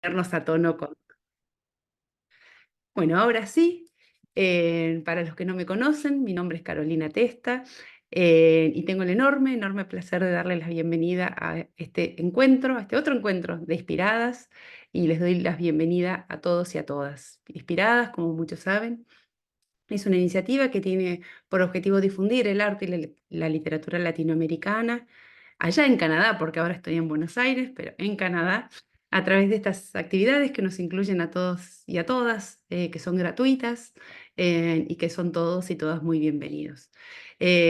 ponernos a tono con... Bueno, ahora sí, para los que no me conocen, mi nombre es Carolina Testa y tengo el enorme placer de darles la bienvenida a este encuentro, a este otro encuentro de Inspiradas, y les doy la bienvenida a todos y a todas. Inspiradas, como muchos saben, es una iniciativa que tiene por objetivo difundir el arte y la literatura latinoamericana, allá en Canadá, porque ahora estoy en Buenos Aires, pero en Canadá, a través de estas actividades que nos incluyen a todos y a todas, que son gratuitas y que son todos y todas muy bienvenidos.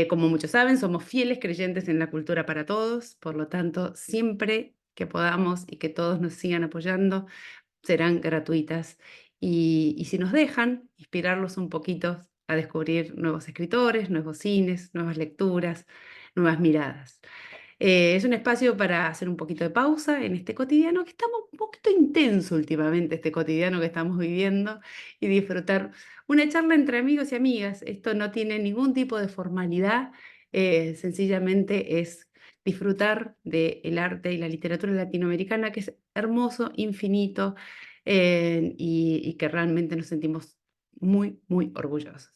Como muchos saben, somos fieles creyentes en la cultura para todos, por lo tanto, siempre que podamos y que todos nos sigan apoyando, serán gratuitas. Y si nos dejan inspirarlos un poquito a descubrir nuevos escritores, nuevos cines, nuevas lecturas, nuevas miradas. Es un espacio para hacer un poquito de pausa en este cotidiano que estamos un poquito intenso últimamente, este cotidiano que estamos viviendo, y disfrutar una charla entre amigos y amigas. Esto no tiene ningún tipo de formalidad, sencillamente es disfrutar del arte y la literatura latinoamericana, que es hermoso, infinito, y que realmente nos sentimos muy orgullosos.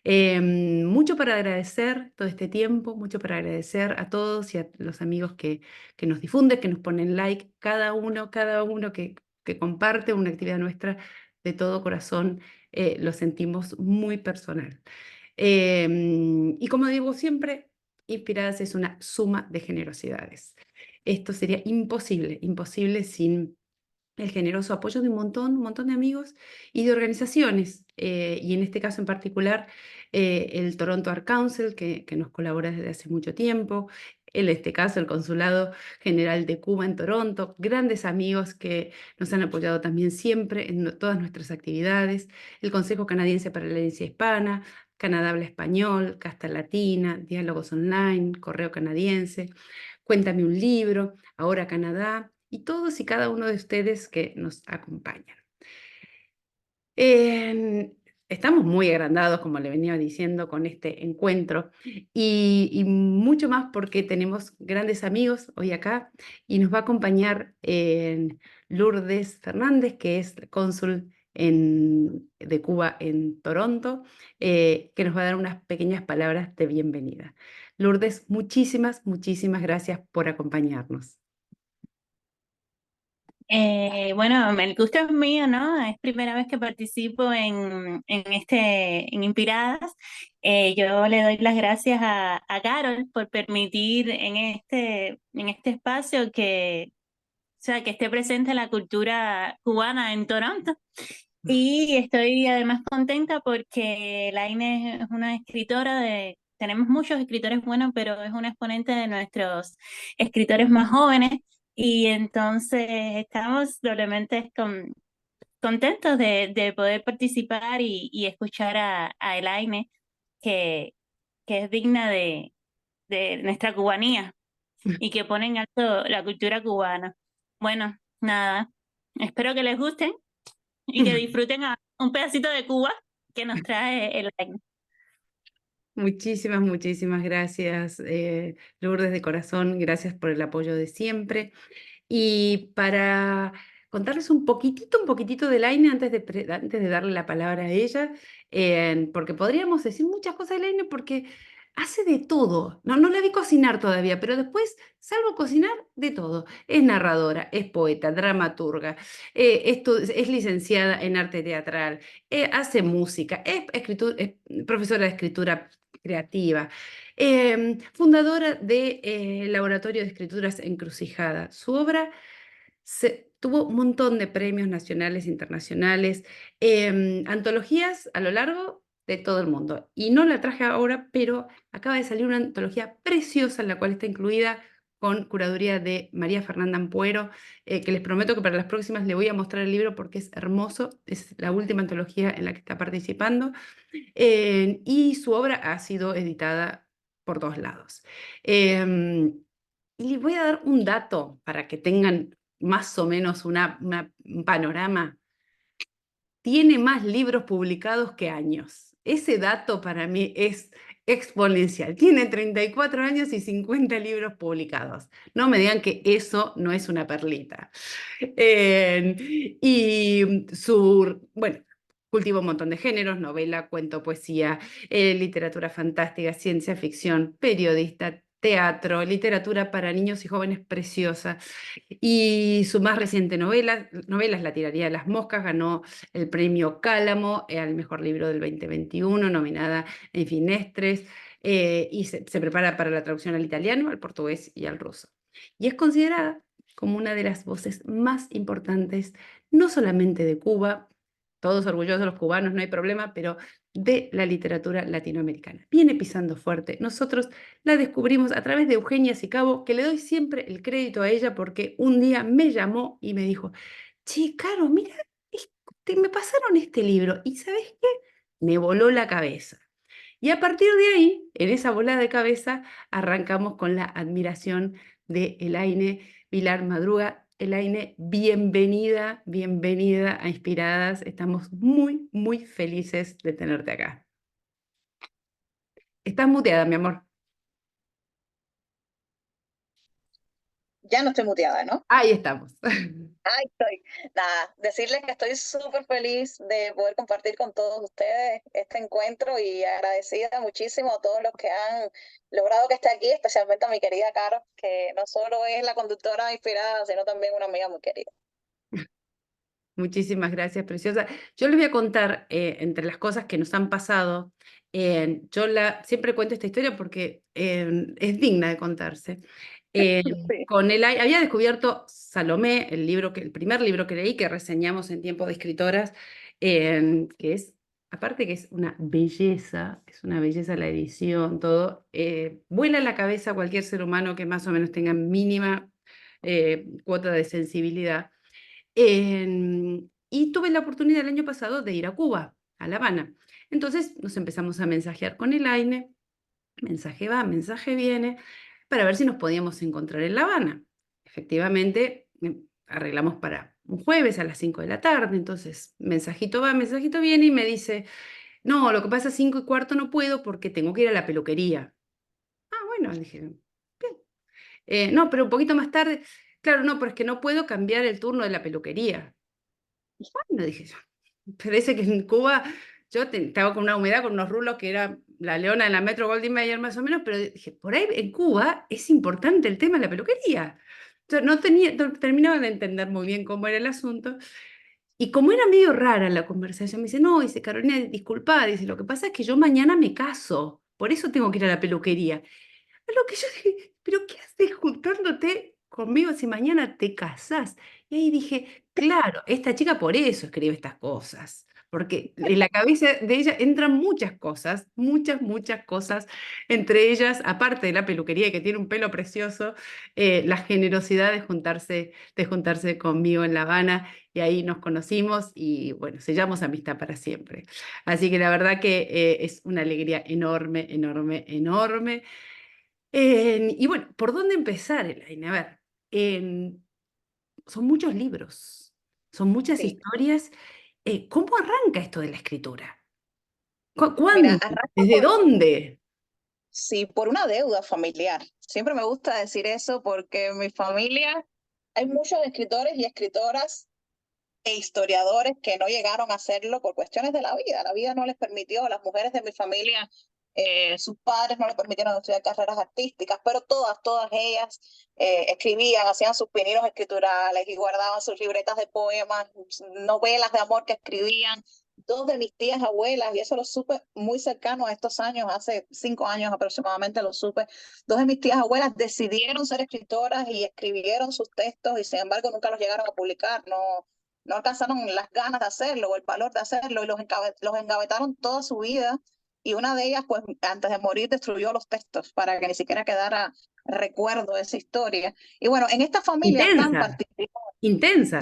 Mucho para agradecer todo este tiempo, mucho para agradecer a todos y a los amigos que nos difunden, que nos ponen like, cada uno que comparte una actividad nuestra de todo corazón, lo sentimos muy personal. Y como digo siempre, Inspiradas es una suma de generosidades. Esto sería imposible sin el generoso apoyo de un montón de amigos y de organizaciones, y en este caso en particular el Toronto Art Council, que nos colabora desde hace mucho tiempo, en este caso el Consulado General de Cuba en Toronto, grandes amigos que nos han apoyado también siempre en todas nuestras actividades, el Consejo Canadiense para la Herencia Hispana, Canadá Habla Español, Casta Latina, Diálogos Online, Correo Canadiense, Cuéntame un libro, Ahora Canadá, y todos y cada uno de ustedes que nos acompañan. Eh, Estamos muy agrandados, como le venía diciendo, con este encuentro y mucho más porque tenemos grandes amigos hoy acá y nos va a acompañar Lourdes Fernández, que es cónsul de Cuba en Toronto, que nos va a dar unas pequeñas palabras de bienvenida. Lourdes, muchísimas gracias por acompañarnos. Bueno, el gusto es mío, ¿no? Es primera vez que participo en Inspiradas. Yo le doy las gracias a Carol por permitir en este espacio que esté presente la cultura cubana en Toronto. Y estoy además contenta porque Laine es una escritora tenemos muchos escritores buenos, pero es una exponente de nuestros escritores más jóvenes. Y entonces estamos doblemente contentos de poder participar y escuchar a Elaine, que es digna de nuestra cubanía y que pone en alto la cultura cubana. Bueno, nada, espero que les gusten y que disfruten un pedacito de Cuba que nos trae Elaine. Muchísimas gracias, Lourdes, de corazón. Gracias por el apoyo de siempre. Y para contarles un poquitito de Laine antes de darle la palabra a ella, porque podríamos decir muchas cosas de Laine porque hace de todo. No la vi cocinar todavía, pero después, salvo cocinar, de todo. Es narradora, es poeta, dramaturga, es licenciada en arte teatral, hace música, es profesora de escritura creativa. Fundadora del Laboratorio de Escrituras Encrucijada. Su obra tuvo un montón de premios nacionales e internacionales, antologías a lo largo de todo el mundo. Y no la traje ahora, pero acaba de salir una antología preciosa en la cual está incluida con curaduría de María Fernanda Ampuero, que les prometo que para las próximas le voy a mostrar el libro porque es hermoso, es la última antología en la que está participando, y su obra ha sido editada por todos lados. Y les voy a dar un dato para que tengan más o menos un panorama. Tiene más libros publicados que años. Ese dato para mí es exponencial. Tiene 34 años y 50 libros publicados. No me digan que eso no es una perlita. Y bueno, cultiva un montón de géneros: novela, cuento, poesía, literatura fantástica, ciencia ficción, periodista, teatro, literatura para niños y jóvenes preciosa. Y su más reciente novela es La tiraría de las moscas, ganó el premio Cálamo al mejor libro del 2021, nominada en Finestres, y se prepara para la traducción al italiano, al portugués y al ruso. Y es considerada como una de las voces más importantes, no solamente de Cuba, todos orgullosos los cubanos, no hay problema, pero de la literatura latinoamericana. Viene pisando fuerte. Nosotros la descubrimos a través de Eugenia Sicabo, que le doy siempre el crédito a ella porque un día me llamó y me dijo: che, Caro, mira, me pasaron este libro y ¿sabes qué? Me voló la cabeza. Y a partir de ahí, en esa volada de cabeza, arrancamos con la admiración de Elaine Vilar Madruga. Elaine, bienvenida, bienvenida a Inspiradas. Estamos muy, muy felices de tenerte acá. Estás muteada, mi amor. Ya no estoy muteada, ¿no? Ahí estamos. Ahí estoy. Nada, decirles que estoy súper feliz de poder compartir con todos ustedes este encuentro y agradecida muchísimo a todos los que han logrado que esté aquí, especialmente a mi querida Caro, que no solo es la conductora inspirada, sino también una amiga muy querida. Muchísimas gracias, preciosa. Yo les voy a contar, entre las cosas que nos han pasado, siempre cuento esta historia porque es digna de contarse. Sí. Con él había descubierto Salomé, el primer libro que leí, que reseñamos en Tiempo de Escritoras, que es, aparte que es una belleza la edición, todo. Vuela la cabeza a cualquier ser humano que más o menos tenga mínima cuota de sensibilidad. Y tuve la oportunidad el año pasado de ir a Cuba, a La Habana. Entonces nos empezamos a mensajear con Elaine, mensaje va, mensaje viene, para ver si nos podíamos encontrar en La Habana. Efectivamente, arreglamos para un jueves a las 5 de la tarde, entonces mensajito va, mensajito viene y me dice: no, lo que pasa es 5:15 no puedo porque tengo que ir a la peluquería. Ah, bueno, dije, bien. No, pero un poquito más tarde. Claro, no, pero es que no puedo cambiar el turno de la peluquería. Bueno, dije yo, parece que en Cuba yo estaba con una humedad, con unos rulos que era la leona de la Metro Goldwyn Mayer más o menos, pero dije, por ahí en Cuba es importante el tema de la peluquería. Entonces, no terminaba de entender muy bien cómo era el asunto. Y como era medio rara la conversación, me dice: no, dice, Carolina, disculpa, dice, lo que pasa es que yo mañana me caso, por eso tengo que ir a la peluquería. A lo que yo dije, ¿pero qué haces juntándote conmigo si mañana te casás? Y ahí dije, claro, esta chica por eso escribe estas cosas, porque en la cabeza de ella entran muchas cosas, muchas, muchas cosas, entre ellas, aparte de la peluquería, que tiene un pelo precioso, la generosidad de juntarse conmigo en La Habana, y ahí nos conocimos y bueno, sellamos amistad para siempre. Así que la verdad que es una alegría enorme, enorme, enorme. Y bueno, ¿por dónde empezar, Elaine? A ver, son muchos libros, son muchas Sí. historias. ¿Cómo arranca esto de la escritura? Mira, ¿Cuándo? arranco ¿Desde dónde? sí, por una deuda familiar. Siempre me gusta decir eso porque en mi familia hay muchos escritores y escritoras e historiadores que no llegaron a hacerlo por cuestiones de la vida. La vida no les permitió, a las mujeres de mi familia, sus padres no les permitieron estudiar carreras artísticas, pero todas ellas escribían, hacían sus pininos escriturales y guardaban sus libretas de poemas, novelas de amor que escribían. Dos de mis tías abuelas, y eso lo supe muy cercano a estos años, hace 5 años aproximadamente lo supe, dos de mis tías abuelas decidieron ser escritoras y escribieron sus textos y sin embargo nunca los llegaron a publicar, no alcanzaron las ganas de hacerlo o el valor de hacerlo y los engavetaron toda su vida. Y una de ellas, pues antes de morir, destruyó los textos para que ni siquiera quedara recuerdo de esa historia. Y bueno, en esta familia tan Intensa, particular, intensa.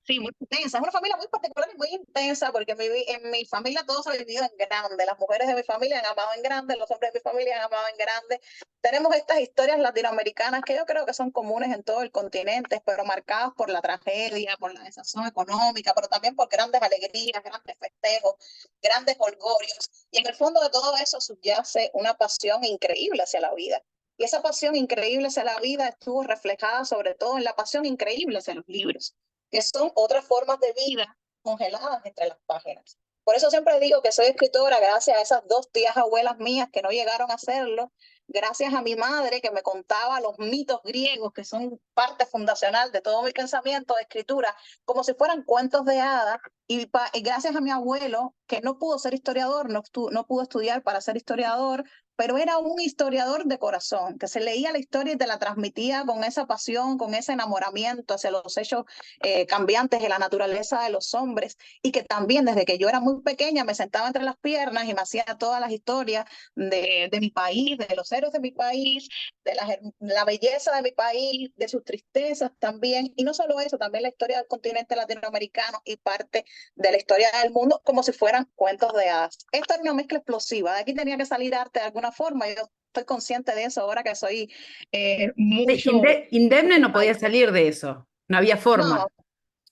sí, Sí, muy intensa. Es una familia muy particular y muy intensa porque en mi familia todo se ha vivido en grande. Las mujeres de mi familia han amado en grande, los hombres de mi familia han amado en grande. Tenemos estas historias latinoamericanas que yo creo que son comunes en todo el continente, pero marcadas por la tragedia, por la desazón económica, pero también por grandes alegrías, grandes festejos, grandes holgorios. Y en el fondo de todo eso subyace una pasión increíble hacia la vida. Y esa pasión increíble hacia la vida estuvo reflejada sobre todo en la pasión increíble hacia los libros, que son otras formas de vida congeladas entre las páginas. Por eso siempre digo que soy escritora gracias a esas dos tías abuelas mías que no llegaron a hacerlo, gracias a mi madre que me contaba los mitos griegos que son parte fundacional de todo mi pensamiento de escritura, como si fueran cuentos de hadas, y gracias a mi abuelo que no pudo ser historiador, no pudo estudiar para ser historiador, pero era un historiador de corazón, que se leía la historia y te la transmitía con esa pasión, con ese enamoramiento hacia los hechos cambiantes de la naturaleza de los hombres, y que también desde que yo era muy pequeña me sentaba entre las piernas y me hacía todas las historias de mi país, de los héroes de mi país, de la belleza de mi país, de sus tristezas también, y no solo eso, también la historia del continente latinoamericano y parte de la historia del mundo como si fueran cuentos de hadas. Esto era una mezcla explosiva, de aquí tenía que salir arte de alguna forma, yo estoy consciente de eso ahora que soy mucho... Indemne no podía salir de eso, no había forma.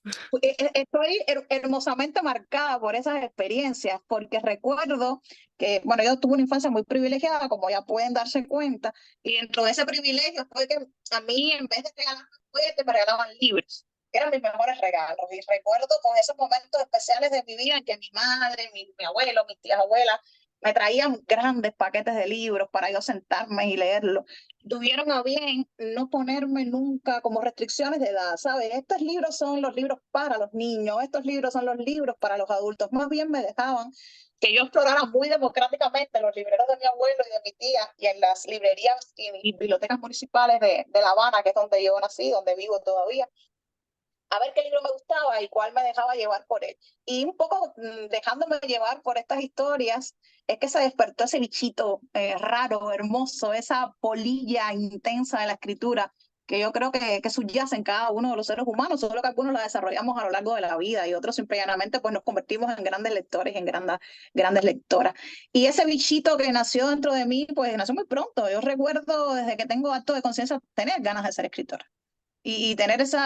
No, estoy hermosamente marcada por esas experiencias, porque recuerdo que, bueno, yo tuve una infancia muy privilegiada, como ya pueden darse cuenta, y dentro de ese privilegio fue que a mí, en vez de regalarme juguetes, me regalaban libros. Eran mis mejores regalos. Y recuerdo con esos momentos especiales de mi vida en que mi madre, mi abuelo, mis tías abuelas, me traían grandes paquetes de libros para yo sentarme y leerlos. Tuvieron a bien no ponerme nunca como restricciones de edad, ¿sabes? Estos libros son los libros para los niños, estos libros son los libros para los adultos. Más bien me dejaban que yo explorara muy democráticamente los libreros de mi abuelo y de mi tía y en las librerías y bibliotecas municipales de La Habana, que es donde yo nací, donde vivo todavía, a ver qué libro me gustaba y cuál me dejaba llevar por él. Y un poco dejándome llevar por estas historias, es que se despertó ese bichito raro, hermoso, esa polilla intensa de la escritura, que yo creo que subyace en cada uno de los seres humanos, solo que algunos la desarrollamos a lo largo de la vida y otros simplemente pues nos convertimos en grandes lectores y en grandes lectoras. Y ese bichito que nació dentro de mí, pues nació muy pronto. Yo recuerdo desde que tengo acto de conciencia tener ganas de ser escritora y tener ese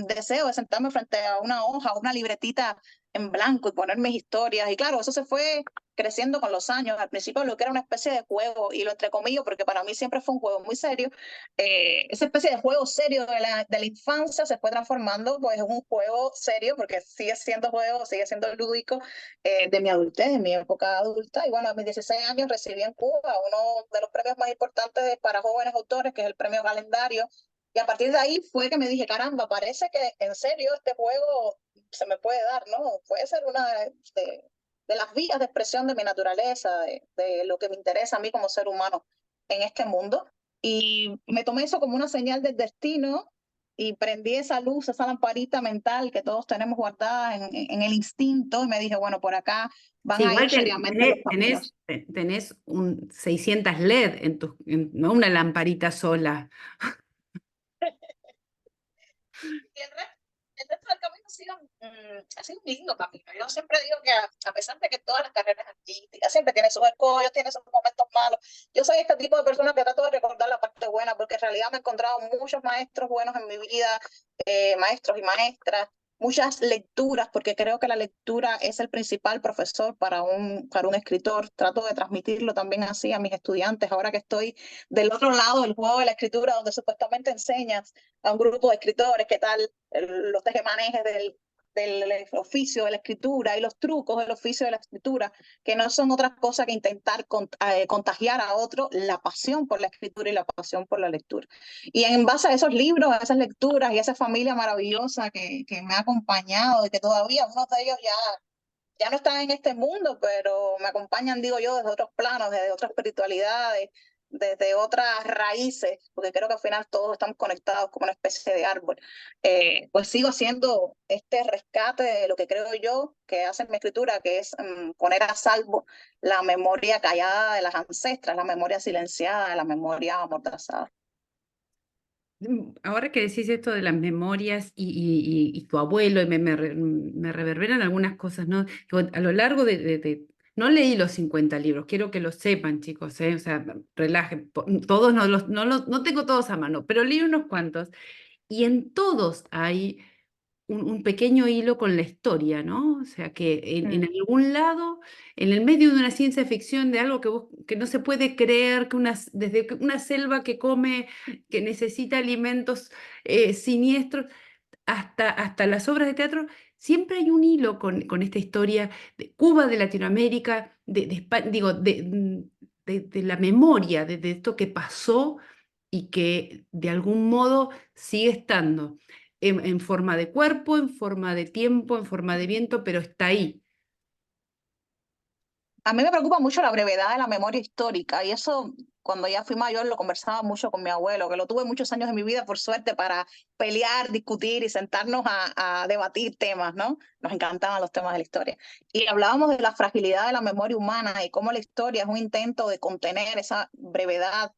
deseo de sentarme frente a una hoja o una libretita en blanco y poner mis historias. Y claro, eso se fue creciendo con los años. Al principio lo que era una especie de juego, y lo entrecomillo porque para mí siempre fue un juego muy serio, esa especie de juego serio de la infancia se fue transformando pues en un juego serio, porque sigue siendo juego, sigue siendo lúdico, de mi adultez, de mi época adulta. Y bueno, a mis 16 años recibí en Cuba uno de los premios más importantes para jóvenes autores, que es el premio Calendario, y a partir de ahí fue que me dije, caramba, parece que en serio este juego se me puede dar, ¿no? Puede ser una de las vías de expresión de mi naturaleza, de lo que me interesa a mí como ser humano en este mundo. Y me tomé eso como una señal del destino y prendí esa luz, esa lamparita mental que todos tenemos guardada en el instinto, y me dije, bueno, por acá van Sí, a igual ir seriamente los caminos. tenés un 600 LED no una lamparita sola. Y el resto del camino ha sido un lindo camino. Yo siempre digo que a pesar de que todas las carreras artísticas siempre tienen sus escollos, tienen sus momentos malos, yo soy este tipo de persona que trato de recordar la parte buena, porque en realidad me he encontrado muchos maestros buenos en mi vida, maestros y maestras, muchas lecturas, porque creo que la lectura es el principal profesor para un escritor. Trato de transmitirlo también así a mis estudiantes, ahora que estoy del otro lado del juego de la escritura, donde supuestamente enseñas a un grupo de escritores qué tal los tejemanejes del oficio de la escritura y los trucos del oficio de la escritura, que no son otras cosas que intentar contagiar a otro la pasión por la escritura y la pasión por la lectura. Y en base a esos libros, a esas lecturas y a esa familia maravillosa que me ha acompañado y que todavía unos de ellos ya no están en este mundo, pero me acompañan, digo yo, desde otros planos, desde otras espiritualidades, desde otras raíces, porque creo que al final todos estamos conectados como una especie de árbol. Pues sigo haciendo este rescate de lo que creo yo que hace mi escritura, que es poner a salvo la memoria callada de las ancestras, la memoria silenciada, la memoria amordazada. Ahora que decís esto de las memorias y tu abuelo, y me reverberan algunas cosas, ¿no? Digo, a lo largo no leí los 50 libros, quiero que lo sepan, chicos, ¿eh? O sea, relajen, todos no tengo todos a mano, pero leí unos cuantos, y en todos hay un pequeño hilo con la historia, ¿no? O sea, que en Mm. algún lado, en el medio de una ciencia ficción, de algo que no se puede creer, desde una selva que come, que necesita alimentos siniestros, hasta las obras de teatro, siempre hay un hilo con esta historia de Cuba, de Latinoamérica, digo, de la memoria, de esto que pasó y que de algún modo sigue estando en forma de cuerpo, en forma de tiempo, en forma de viento, pero está ahí. A mí me preocupa mucho la brevedad de la memoria histórica y eso cuando ya fui mayor lo conversaba mucho con mi abuelo, que lo tuve muchos años de mi vida por suerte para pelear, discutir y sentarnos a debatir temas, ¿no? Nos encantaban los temas de la historia. Y hablábamos de la fragilidad de la memoria humana y cómo la historia es un intento de contener esa brevedad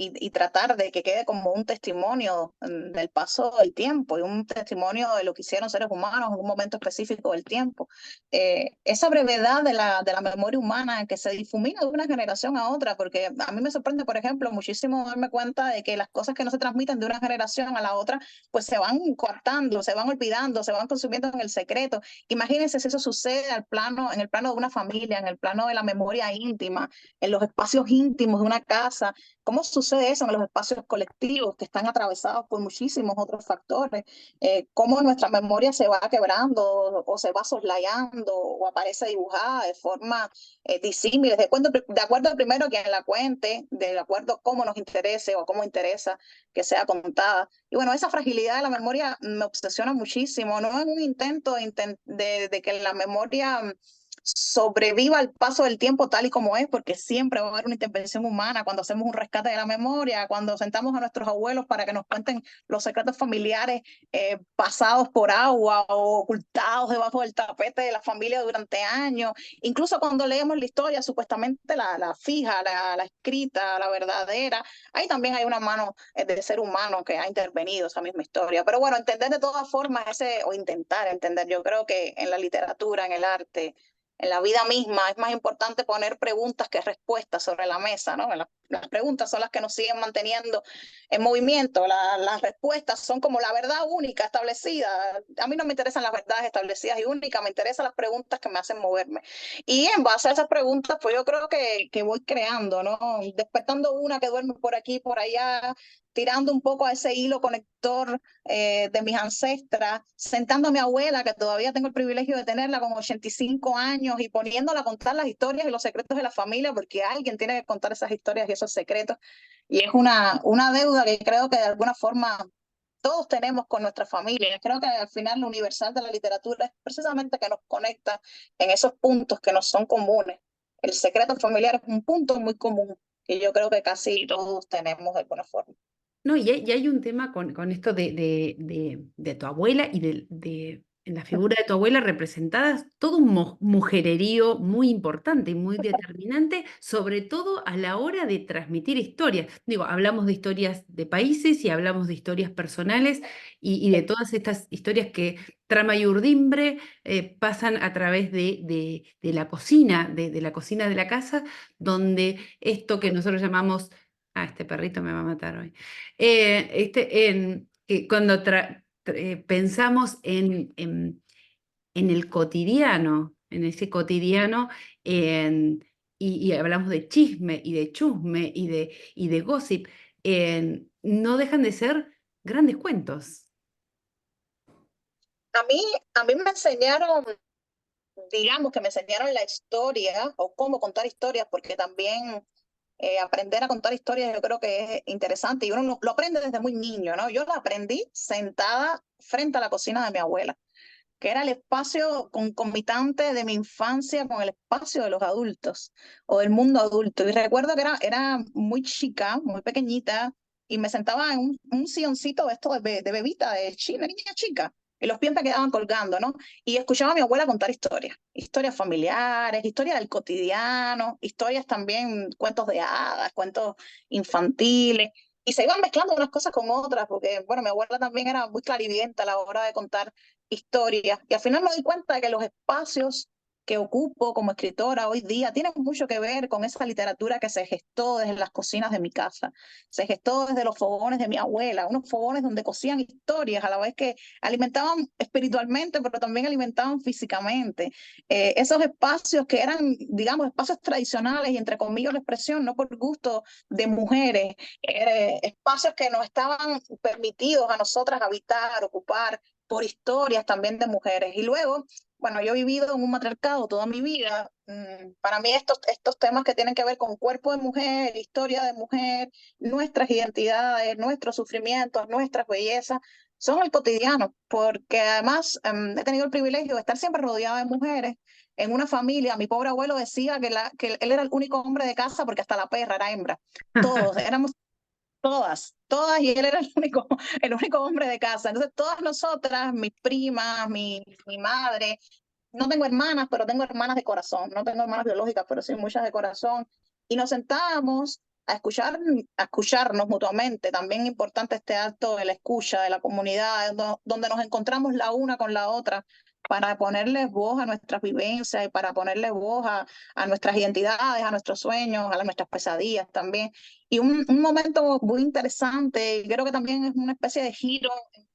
y tratar de que quede como un testimonio del paso del tiempo y un testimonio de lo que hicieron seres humanos en un momento específico del tiempo. Esa brevedad de la memoria humana que se difumina de una generación a otra, porque a mí me sorprende, por ejemplo, muchísimo darme cuenta de que las cosas que no se transmiten de una generación a la otra, pues se van cortando, se van olvidando, se van consumiendo en el secreto. Imagínense si eso sucede en el plano de una familia, en el plano de la memoria íntima, en los espacios íntimos de una casa. ¿Cómo sucede eso en los espacios colectivos que están atravesados por muchísimos otros factores? Cómo nuestra memoria se va quebrando o se va soslayando o aparece dibujada de forma disímiles, de acuerdo primero a quien la cuente, de acuerdo a cómo nos interese o cómo interesa que sea contada. Y bueno, esa fragilidad de la memoria me obsesiona muchísimo, no en un intento de que la memoria sobreviva al paso del tiempo tal y como es, porque siempre va a haber una intervención humana cuando hacemos un rescate de la memoria, cuando sentamos a nuestros abuelos para que nos cuenten los secretos familiares pasados por agua o ocultados debajo del tapete de la familia durante años, incluso cuando leemos la historia, supuestamente la fija, la escrita, la verdadera, ahí también hay una mano del ser humano que ha intervenido esa misma historia. Pero bueno, entender de todas formas o intentar entender, yo creo que en la literatura, en el arte, en la vida misma es más importante poner preguntas que respuestas sobre la mesa, ¿no? Las preguntas son las que nos siguen manteniendo en movimiento, las respuestas son como la verdad única establecida. A mí no me interesan las verdades establecidas y únicas, me interesan las preguntas que me hacen moverme. Y en base a esas preguntas, pues yo creo que voy creando, ¿no? Despertando una que duerme por aquí, por allá, tirando un poco a ese hilo conector de mis ancestras, sentando a mi abuela, que todavía tengo el privilegio de tenerla con 85 años, y poniéndola a contar las historias y los secretos de la familia, porque alguien tiene que contar esas historias y esos secretos. Y es una deuda que creo que de alguna forma todos tenemos con nuestra familia. Creo que al final lo universal de la literatura es precisamente que nos conecta en esos puntos que nos son comunes. El secreto familiar es un punto muy común que yo creo que casi todos tenemos de alguna forma. No, y hay un tema con esto de tu abuela y en la figura de tu abuela representadas todo un mujererío muy importante y muy determinante, sobre todo a la hora de transmitir historias. Digo, hablamos de historias de países y hablamos de historias personales y de todas estas historias que trama y urdimbre pasan a través de la cocina, de la cocina de la casa, donde esto que nosotros llamamos... Ah, este perrito me va a matar hoy. Que cuando pensamos en el cotidiano, en ese cotidiano, y hablamos de chisme y de chusme y de gossip, no dejan de ser grandes cuentos. A mí me enseñaron, digamos que me enseñaron la historia o cómo contar historias, porque también aprender a contar historias yo creo que es interesante y uno lo aprende desde muy niño, ¿no? Yo la aprendí sentada frente a la cocina de mi abuela, que era el espacio concomitante de mi infancia con el espacio de los adultos o del mundo adulto. Y recuerdo que era muy chica, muy pequeñita, y me sentaba en un silloncito de esto de bebita, de china, niña chica, y los pies me quedaban colgando, ¿no? Y escuchaba a mi abuela contar historias, historias familiares, historias del cotidiano, historias también, cuentos de hadas, cuentos infantiles. y se iban mezclando unas cosas con otras, porque, bueno, mi abuela también era muy clarividente a la hora de contar historias, y al final me doy cuenta de que los espacios que ocupo como escritora hoy día tienen mucho que ver con esa literatura que se gestó desde las cocinas de mi casa, se gestó desde los fogones de mi abuela, unos fogones donde cocían historias a la vez que alimentaban espiritualmente, pero también alimentaban físicamente. Esos espacios que eran, digamos, espacios tradicionales y entre comillas la expresión, no por gusto de mujeres, espacios que nos estaban permitidos a nosotras habitar, ocupar por historias también de mujeres. Y luego, bueno, yo he vivido en un matriarcado toda mi vida. Para mí estos temas que tienen que ver con cuerpo de mujer, historia de mujer, nuestras identidades, nuestros sufrimientos, nuestras bellezas, son el cotidiano, porque además he tenido el privilegio de estar siempre rodeada de mujeres. En una familia, mi pobre abuelo decía que él era el único hombre de casa porque hasta la perra era hembra. Todos éramos todas, y él era el único hombre de casa. Entonces, todas nosotras, mis primas, mi madre, no tengo hermanas, pero tengo hermanas de corazón, no tengo hermanas biológicas, pero sí muchas de corazón, y nos sentábamos a escucharnos mutuamente. También importante este acto de la escucha de la comunidad, donde nos encontramos la una con la otra para ponerles voz a nuestras vivencias y para ponerle voz a nuestras identidades, a nuestros sueños, a nuestras pesadillas también. Y un momento muy interesante, y creo que también es una especie de giro en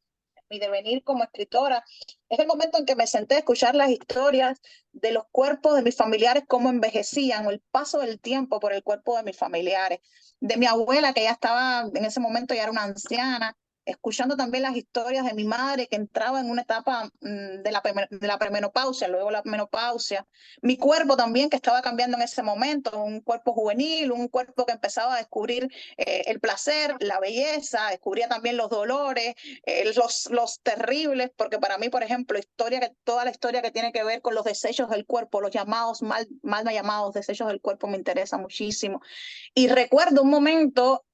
mi devenir como escritora, es el momento en que me senté a escuchar las historias de los cuerpos de mis familiares, cómo envejecían, o el paso del tiempo por el cuerpo de mis familiares, de mi abuela, que ya estaba en ese momento, ya era una anciana, escuchando también las historias de mi madre, que entraba en una etapa de la premenopausia, luego la menopausia, mi cuerpo también, que estaba cambiando en ese momento, un cuerpo juvenil, un cuerpo que empezaba a descubrir el placer, la belleza, descubría también los dolores, los terribles, porque para mí, por ejemplo, toda la historia que tiene que ver con los desechos del cuerpo, los llamados, mal llamados desechos del cuerpo, me interesa muchísimo. Y recuerdo un momento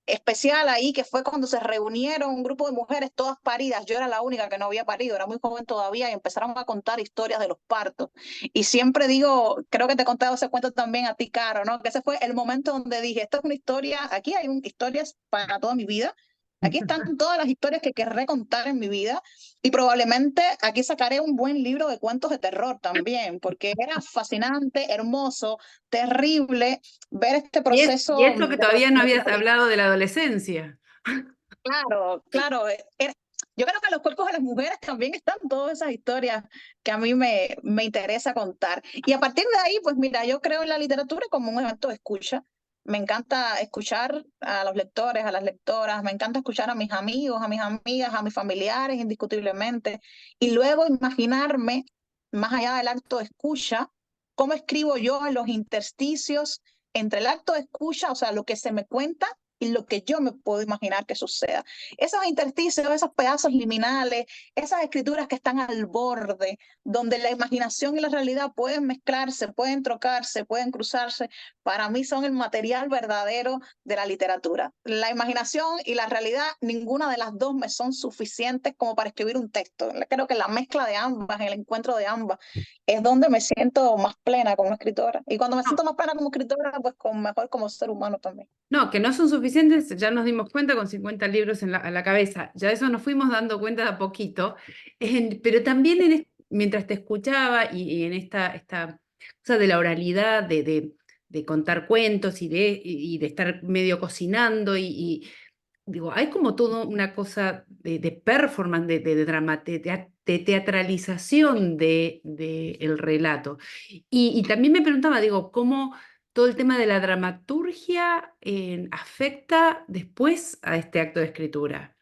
especial ahí, que fue cuando se reunieron un grupo de mujeres todas paridas. Yo era la única que no había parido, era muy joven todavía, y empezaron a contar historias de los partos. Y siempre digo, creo que te he contado ese cuento también a ti, Caro, ¿no? Que ese fue el momento donde dije, esto es una historia, aquí hay historias para toda mi vida. Aquí están todas las historias que querré contar en mi vida, y probablemente aquí sacaré un buen libro de cuentos de terror también, porque era fascinante, hermoso, terrible ver este Y proceso eso que de todavía no habías repetición. hablado de la adolescencia. Claro, claro. Yo creo que en los cuerpos de las mujeres también están todas esas historias que a mí me interesa contar. Y a partir de ahí, pues mira, yo creo en la literatura como un evento de escucha. Me encanta escuchar a los lectores, a las lectoras, me encanta escuchar a mis amigos, a mis amigas, a mis familiares, indiscutiblemente. Y luego imaginarme, más allá del acto de escucha, cómo escribo yo en los intersticios entre el acto de escucha, o sea, lo que se me cuenta, y lo que yo me puedo imaginar que suceda. Esos intersticios, esos pedazos liminales, esas escrituras que están al borde, donde la imaginación y la realidad pueden mezclarse, pueden trocarse, pueden cruzarse, para mí son el material verdadero de la literatura. La imaginación y la realidad, ninguna de las dos me son suficientes como para escribir un texto. Creo que la mezcla de ambas, el encuentro de ambas, es donde me siento más plena como escritora. Y cuando me siento más plena como escritora, pues mejor como ser humano también. No, que no son suficientes, ya nos dimos cuenta con 50 libros a la cabeza, ya eso nos fuimos dando cuenta de a poquito, pero también mientras te escuchaba y en esta cosa de la oralidad, de contar cuentos y de estar medio cocinando digo, hay como toda una cosa de performance, de teatralización el relato. Y también me preguntaba, digo, ¿cómo todo el tema de la dramaturgia afecta después a este acto de escritura?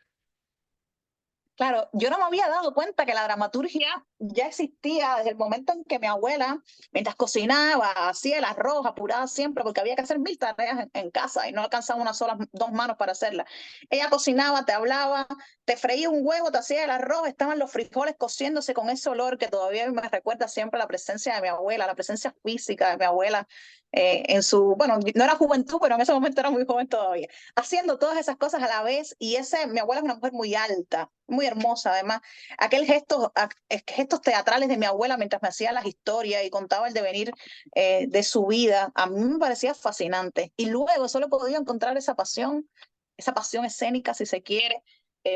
Claro, yo no me había dado cuenta que la dramaturgia ya existía desde el momento en que mi abuela, mientras cocinaba, hacía el arroz, apurada siempre, porque había que hacer mil tareas en casa y no alcanzaba dos manos para hacerla. Ella cocinaba, te hablaba, te freía un huevo, te hacía el arroz, estaban los frijoles cociéndose con ese olor que todavía me recuerda siempre la presencia de mi abuela, la presencia física de mi abuela en su, bueno, no era juventud, pero en ese momento era muy joven todavía, haciendo todas esas cosas a la vez. Y mi abuela es una mujer muy alta, muy hermosa además. Gestos teatrales de mi abuela mientras me hacía las historias y contaba el devenir de su vida, a mí me parecía fascinante. Y luego solo he podido encontrar esa pasión esa pasión escénica, si se quiere.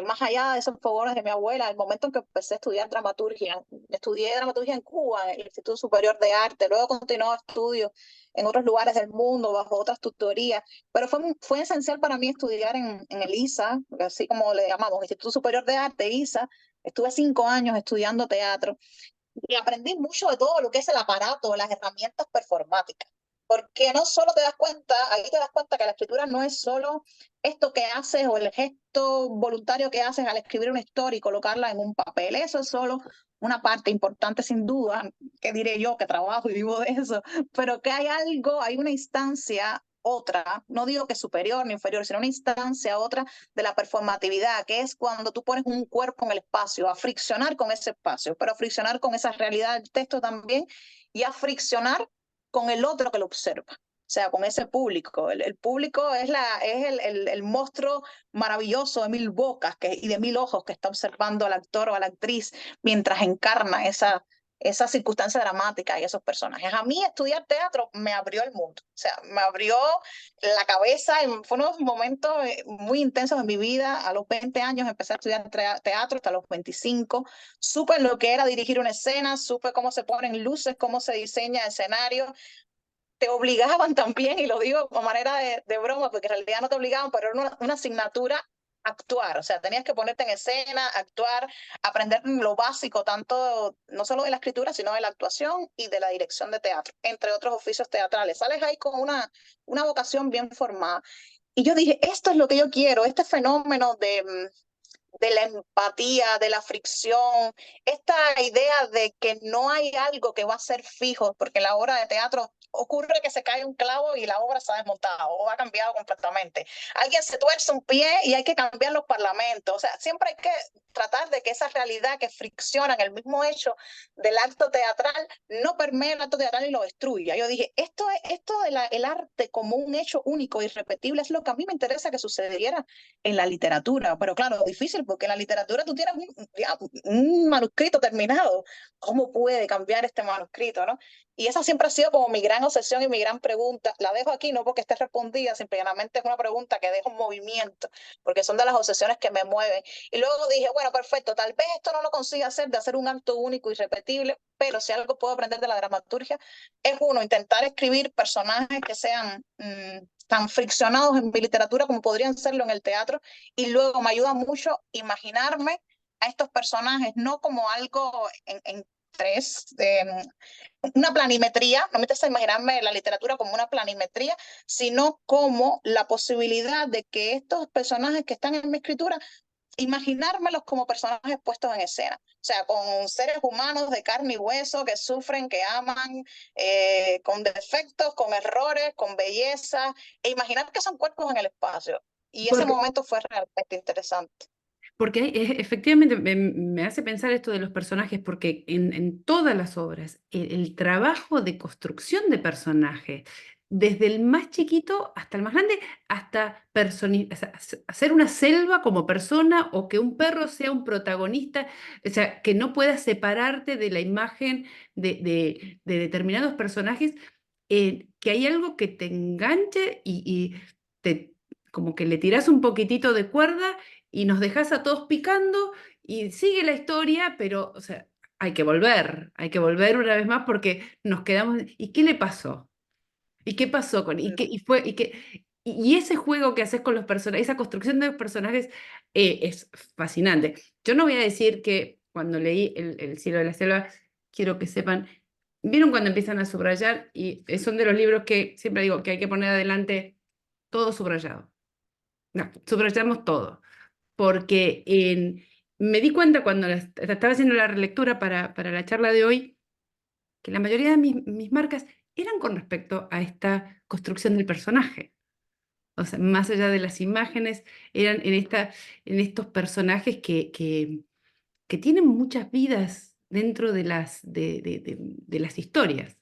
Más allá de esos fogones de mi abuela, el momento en que empecé a estudiar dramaturgia, estudié dramaturgia en Cuba, en el Instituto Superior de Arte, luego continué estudios en otros lugares del mundo, bajo otras tutorías, pero fue esencial para mí estudiar en el ISA, así como le llamamos, Instituto Superior de Arte, ISA. Estuve 5 años estudiando teatro y aprendí mucho de todo lo que es el aparato, las herramientas performáticas. Porque no solo te das cuenta, ahí te das cuenta que la escritura no es solo esto que haces o el gesto voluntario que haces al escribir una historia y colocarla en un papel. Eso es solo una parte importante sin duda, que diré yo que trabajo y vivo de eso, pero que hay algo, hay una instancia otra, no digo que superior ni inferior, sino una instancia otra de la performatividad, que es cuando tú pones un cuerpo en el espacio, a friccionar con ese espacio, pero a friccionar con esa realidad del texto también y a friccionar con el otro que lo observa. O sea, con ese público. El público es el monstruo maravilloso de 1000 bocas y de 1000 ojos que está observando al actor o a la actriz mientras encarna esa circunstancia dramática y esos personajes. A mí estudiar teatro me abrió el mundo, o sea, me abrió la cabeza, fue unos momentos muy intensos en mi vida. A los 20 años empecé a estudiar teatro hasta los 25, supe lo que era dirigir una escena, supe cómo se ponen luces, cómo se diseña escenario. Te obligaban también, y lo digo como manera de broma, porque en realidad no te obligaban, pero era una asignatura actuar, o sea, tenías que ponerte en escena, actuar, aprender lo básico, tanto, no solo de la escritura, sino de la actuación y de la dirección de teatro, entre otros oficios teatrales. Sales ahí con una vocación bien formada. Y yo dije, esto es lo que yo quiero, este fenómeno de la empatía, de la fricción, esta idea de que no hay algo que va a ser fijo, porque en la obra de teatro ocurre que se cae un clavo y la obra se ha desmontado o ha cambiado completamente. Alguien se tuerce un pie y hay que cambiar los parlamentos. O sea, siempre hay que tratar de que esa realidad que fricciona en el mismo hecho del acto teatral no permee el acto teatral y lo destruya. Yo dije, esto el arte como un hecho único, irrepetible, es lo que a mí me interesa que sucediera en la literatura. Pero claro, difícil, porque en la literatura tú tienes un manuscrito terminado. ¿Cómo puede cambiar este manuscrito, no? Y esa siempre ha sido como mi gran obsesión y mi gran pregunta. La dejo aquí no porque esté respondida, simplemente es una pregunta que dejo en movimiento, porque son de las obsesiones que me mueven. Y luego dije, bueno, perfecto, tal vez esto no lo consiga hacer, de hacer un acto único y repetible, pero si algo puedo aprender de la dramaturgia es uno, intentar escribir personajes que sean tan friccionados en mi literatura como podrían serlo en el teatro, y luego me ayuda mucho imaginarme a estos personajes no como algo en tres, una planimetría, no me interesa imaginarme la literatura como una planimetría, sino como la posibilidad de que estos personajes que están en mi escritura, imaginármelos como personajes puestos en escena, o sea, con seres humanos de carne y hueso que sufren, que aman, con defectos, con errores, con belleza, e imaginar que son cuerpos en el espacio. Y ese Porque, momento fue realmente interesante. porque efectivamente me hace pensar esto de los personajes, porque en todas las obras, el trabajo de construcción de personajes, desde el más chiquito hasta el más grande, hasta o sea, hacer una selva como persona o que un perro sea un protagonista, o sea, que no puedas separarte de la imagen de determinados personajes, que hay algo que te enganche y te, como que le tiras un poquitito de cuerda y nos dejas a todos picando y sigue la historia, pero, o sea, hay que volver una vez más porque nos quedamos. ¿Y qué le pasó? ¿Y qué pasó con? ¿Y qué, y fue, y qué, y ese juego que haces con los personajes, esa construcción de los personajes es fascinante. Yo no voy a decir que cuando leí El cielo de la selva, quiero que sepan, ¿vieron cuando empiezan a subrayar? Y son de los libros que siempre digo que hay que poner adelante todo subrayado. No, subrayamos todo porque me di cuenta cuando estaba haciendo la relectura para la charla de hoy, que la mayoría de mis marcas eran con respecto a esta construcción del personaje. O sea, más allá de las imágenes, eran en estos personajes que tienen muchas vidas dentro de las historias.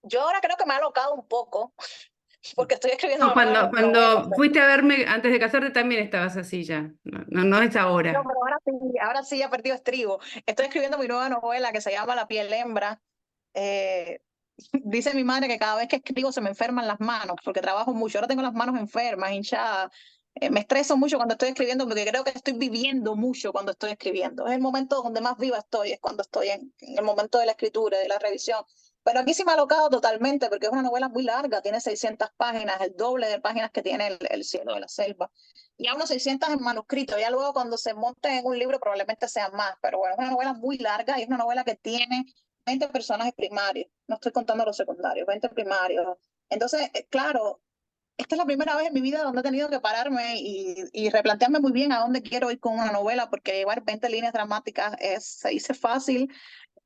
Yo ahora creo que me ha alocado un poco, porque estoy escribiendo No, una nueva novela. cuando fuiste a verme antes de casarte también estabas así ya. No es No, ahora. pero ahora sí ya perdido estribo. Estoy escribiendo mi nueva novela que se llama La piel hembra. Dice mi madre que cada vez que escribo se me enferman las manos, porque trabajo mucho. Ahora tengo las manos enfermas, hinchadas. Me estreso mucho cuando estoy escribiendo porque creo que estoy viviendo mucho cuando estoy escribiendo. Es el momento donde más viva estoy, es cuando estoy en el momento de la escritura, de la revisión. Pero aquí sí me ha alocado totalmente porque es una novela muy larga, tiene 600 páginas, el doble de páginas que tiene el cielo de la selva. Y aún 600 en manuscrito, ya luego cuando se monte en un libro probablemente sean más, pero bueno, es una novela muy larga y es una novela que tiene 20 personajes primarios, no estoy contando los secundarios, 20 primarios. Entonces, claro, esta es la primera vez en mi vida donde he tenido que pararme y replantearme muy bien a dónde quiero ir con una novela, porque llevar 20 líneas dramáticas se dice fácil,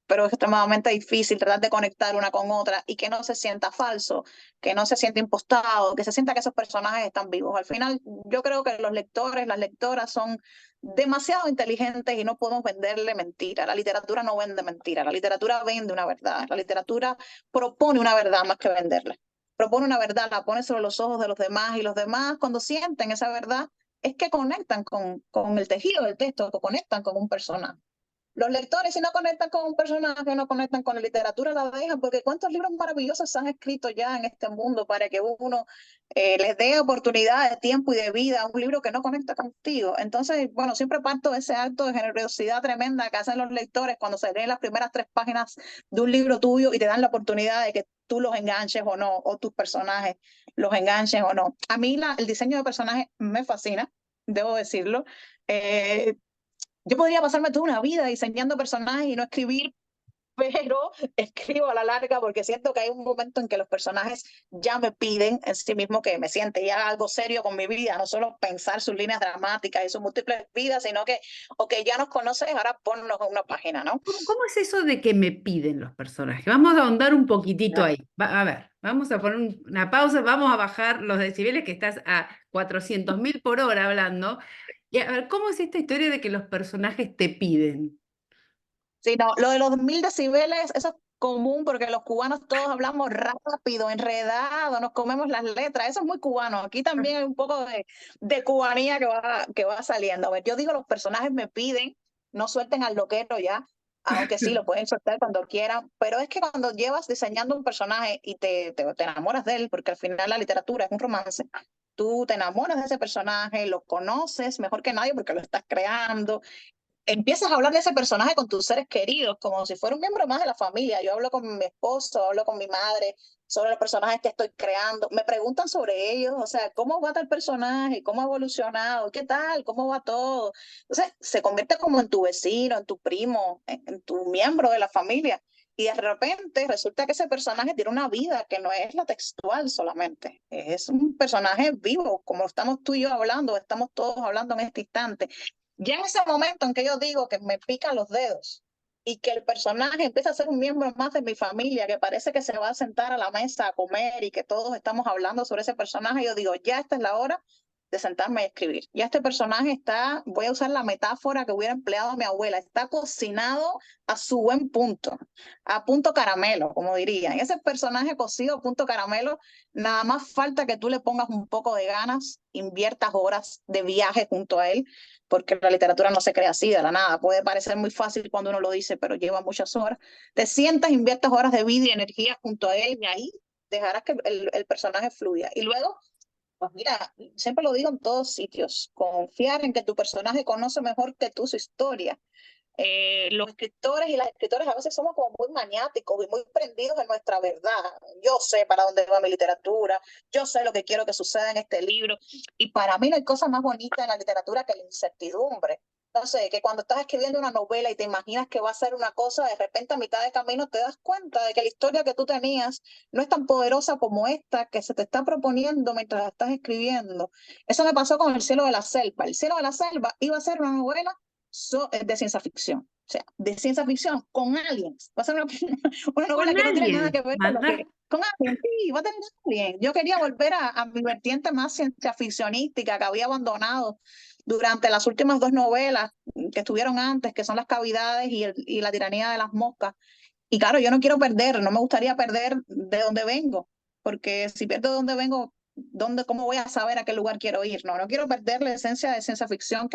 pero es extremadamente difícil tratar de conectar una con otra y que no se sienta falso, que no se sienta impostado, que se sienta que esos personajes están vivos. Al final, yo creo que los lectores, las lectoras son demasiado inteligentes y no podemos venderle mentira. La literatura no vende mentira, la literatura vende una verdad, la literatura propone una verdad más que venderla. Propone una verdad, la pone sobre los ojos de los demás y los demás cuando sienten esa verdad es que conectan con el tejido del texto, que conectan con un personaje. Los lectores, si no conectan con un personaje, no conectan con la literatura, la dejan, porque cuántos libros maravillosos se han escrito ya en este mundo para que uno les dé oportunidad de tiempo y de vida a un libro que no conecta contigo. Entonces, bueno, siempre parto de ese acto de generosidad tremenda que hacen los lectores cuando se leen las primeras 3 páginas de un libro tuyo y te dan la oportunidad de que tú los enganches o no, o tus personajes los enganchen o no. A mí el diseño de personajes me fascina, debo decirlo. Eh, yo podría pasarme toda una vida diseñando personajes y no escribir, pero escribo a la larga porque siento que hay un momento en que los personajes ya me piden en sí mismo que me siente y haga algo serio con mi vida, no solo pensar sus líneas dramáticas y sus múltiples vidas, sino que, ok, ya nos conoces, ahora ponnos en una página, ¿no? ¿Cómo es eso de que me piden los personajes? Vamos a ahondar un poquitito ahí. A ver, vamos a poner una pausa, vamos a bajar los decibeles que estás a 400.000 por hora hablando. Y a ver, ¿cómo es esta historia de que los personajes te piden? Sí, no, lo de los 1000 decibeles, eso es común porque los cubanos todos hablamos rápido, enredado, nos comemos las letras, eso es muy cubano. Aquí también hay un poco de cubanía que va saliendo. A ver, yo digo, los personajes me piden, no suelten al loquero ya, aunque sí, lo pueden soltar cuando quieran, pero es que cuando llevas diseñando un personaje y te enamoras de él, porque al final la literatura es un romance, tú te enamoras de ese personaje, lo conoces mejor que nadie porque lo estás creando, empiezas a hablar de ese personaje con tus seres queridos, como si fuera un miembro más de la familia. Yo hablo con mi esposo, hablo con mi madre sobre los personajes que estoy creando. Me preguntan sobre ellos, o sea, ¿cómo va tal personaje? ¿Cómo ha evolucionado? ¿Qué tal? ¿Cómo va todo? Entonces, se convierte como en tu vecino, en tu primo, en tu miembro de la familia. Y de repente resulta que ese personaje tiene una vida que no es la textual solamente, es un personaje vivo, como estamos tú y yo hablando, estamos todos hablando en este instante. Ya en ese momento en que yo digo que me pican los dedos y que el personaje empieza a ser un miembro más de mi familia, que parece que se va a sentar a la mesa a comer y que todos estamos hablando sobre ese personaje, yo digo, ya esta es la hora de sentarme a escribir. Ya este personaje está, voy a usar la metáfora que hubiera empleado mi abuela, está cocinado a su buen punto, a punto caramelo, como dirían. Ese personaje cocido a punto caramelo, nada más falta que tú le pongas un poco de ganas, inviertas horas de viaje junto a él, porque la literatura no se crea así de la nada. Puede parecer muy fácil cuando uno lo dice, pero lleva muchas horas. Te sientas, inviertas horas de vida y energía junto a él y ahí dejarás que el personaje fluya. Y luego, pues mira, siempre lo digo en todos sitios, confiar en que tu personaje conoce mejor que tú su historia. Los escritores y las escritoras a veces somos como muy maniáticos y muy prendidos en nuestra verdad. Yo sé para dónde va mi literatura, yo sé lo que quiero que suceda en este libro. Y para mí no hay cosa más bonita en la literatura que la incertidumbre. No sé, que cuando estás escribiendo una novela y te imaginas que va a ser una cosa, de repente a mitad de camino te das cuenta de que la historia que tú tenías no es tan poderosa como esta que se te está proponiendo mientras la estás escribiendo. Eso me pasó con El cielo de la selva. El cielo de la selva iba a ser una novela de ciencia ficción. O sea, de ciencia ficción con aliens. Va a ser una, una novela Con que no tiene nada alguien, que ver con lo que... Con aliens, sí, va a tener aliens. Yo quería volver a mi vertiente más ciencia ficcionística que había abandonado durante las últimas 2 novelas que estuvieron antes, que son Las cavidades y La tiranía de las moscas. Y claro, yo no quiero perder, no me gustaría perder de dónde vengo, porque si pierdo de dónde vengo, ¿cómo voy a saber a qué lugar quiero ir? No, no quiero perder la esencia de ciencia ficción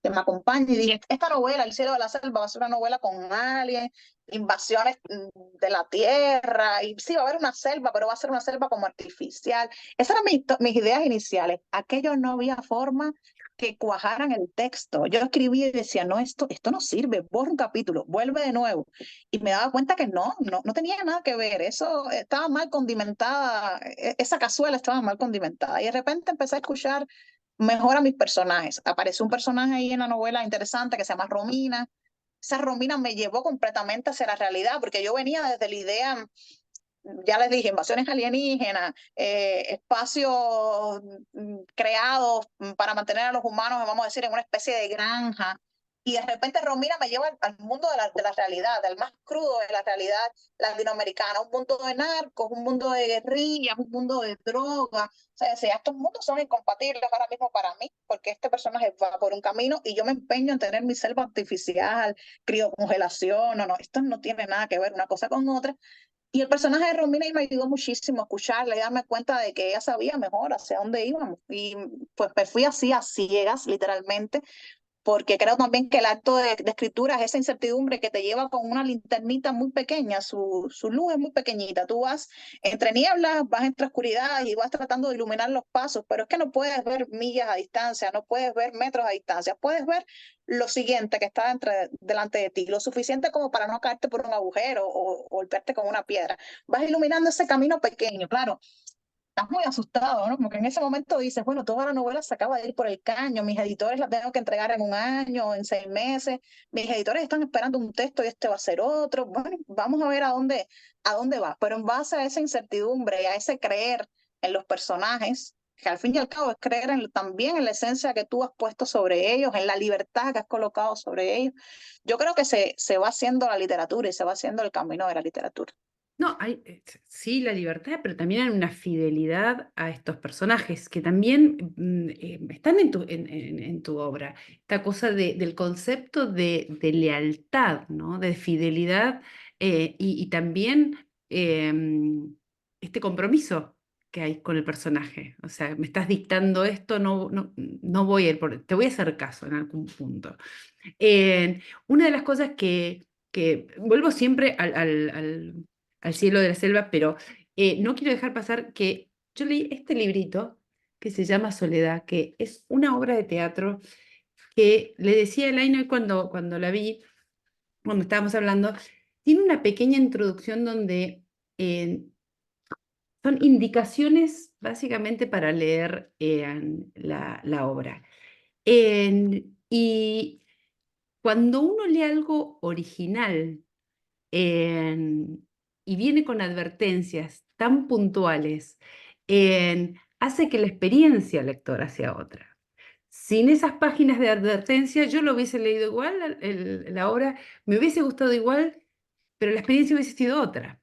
que me acompañe. Y dije, esta novela, El cielo de la selva, va a ser una novela con aliens, invasiones de la tierra, y sí, va a haber una selva, pero va a ser una selva como artificial. Esas eran mis ideas iniciales. Aquello no había forma que cuajaran el texto. Yo escribía y decía, no, esto no sirve, borra un capítulo, vuelve de nuevo. Y me daba cuenta que no tenía nada que ver. Eso estaba mal condimentada, esa cazuela estaba mal condimentada. Y de repente empecé a escuchar mejor a mis personajes. Apareció un personaje ahí en la novela interesante que se llama Romina. Esa Romina me llevó completamente hacia la realidad, porque yo venía desde la idea, ya les dije, invasiones alienígenas, espacios creados para mantener a los humanos, vamos a decir, en una especie de granja. Y de repente Romina me lleva al mundo de la realidad, del más crudo de la realidad latinoamericana, un mundo de narcos, un mundo de guerrillas, un mundo de drogas. O sea, estos mundos son incompatibles ahora mismo para mí, porque este personaje va por un camino y yo me empeño en tener mi selva artificial, criocongelación, esto no tiene nada que ver una cosa con otra. Y el personaje de Romina me ayudó muchísimo a escucharla y darme cuenta de que ella sabía mejor hacia dónde íbamos. Y pues me fui así a ciegas, literalmente, porque creo también que el acto de escritura es esa incertidumbre que te lleva con una linternita muy pequeña, su luz es muy pequeñita, tú vas entre nieblas, vas entre oscuridad y vas tratando de iluminar los pasos, pero es que no puedes ver millas a distancia, no puedes ver metros a distancia, puedes ver lo siguiente que está delante de ti, lo suficiente como para no caerte por un agujero o golpearte con una piedra. Vas iluminando ese camino pequeño, claro, estás muy asustado, ¿no? Porque en ese momento dices, bueno, toda la novela se acaba de ir por el caño, mis editores la tengo que entregar en un año, en 6 meses, mis editores están esperando un texto y este va a ser otro. Bueno, vamos a ver a dónde va. Pero en base a esa incertidumbre y a ese creer en los personajes, que al fin y al cabo es creer también en la esencia que tú has puesto sobre ellos, en la libertad que has colocado sobre ellos, yo creo que se va haciendo la literatura y se va haciendo el camino de la literatura. No, hay, sí, la libertad, pero también hay una fidelidad a estos personajes que también están en tu obra. Esta cosa del concepto de lealtad, ¿no? De fidelidad y también este compromiso que hay con el personaje. O sea, me estás dictando esto, no voy a ir te voy a hacer caso en algún punto. Una de las cosas que vuelvo siempre al cielo de la selva, pero no quiero dejar pasar que yo leí este librito que se llama Soledad, que es una obra de teatro que le decía a Elaine hoy cuando la vi, cuando estábamos hablando, tiene una pequeña introducción donde son indicaciones básicamente para leer la obra. Y cuando uno lee algo original y viene con advertencias tan puntuales, hace que la experiencia lectora sea otra. Sin esas páginas de advertencia, yo lo hubiese leído igual, la obra me hubiese gustado igual, pero la experiencia hubiese sido otra.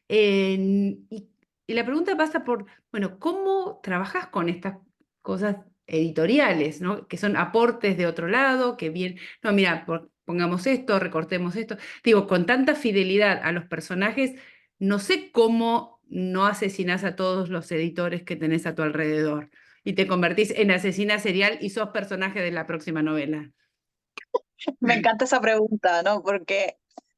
Y la pregunta pasa por, bueno, ¿cómo trabajas con estas cosas editoriales, ¿no? Que son aportes de otro lado, que bien, no, mira, pongamos esto, recortemos esto. Digo, con tanta fidelidad a los personajes, no sé cómo no asesinás a todos los editores que tenés a tu alrededor y te convertís en asesina serial y sos personaje de la próxima novela. Me encanta esa pregunta, ¿no? Porque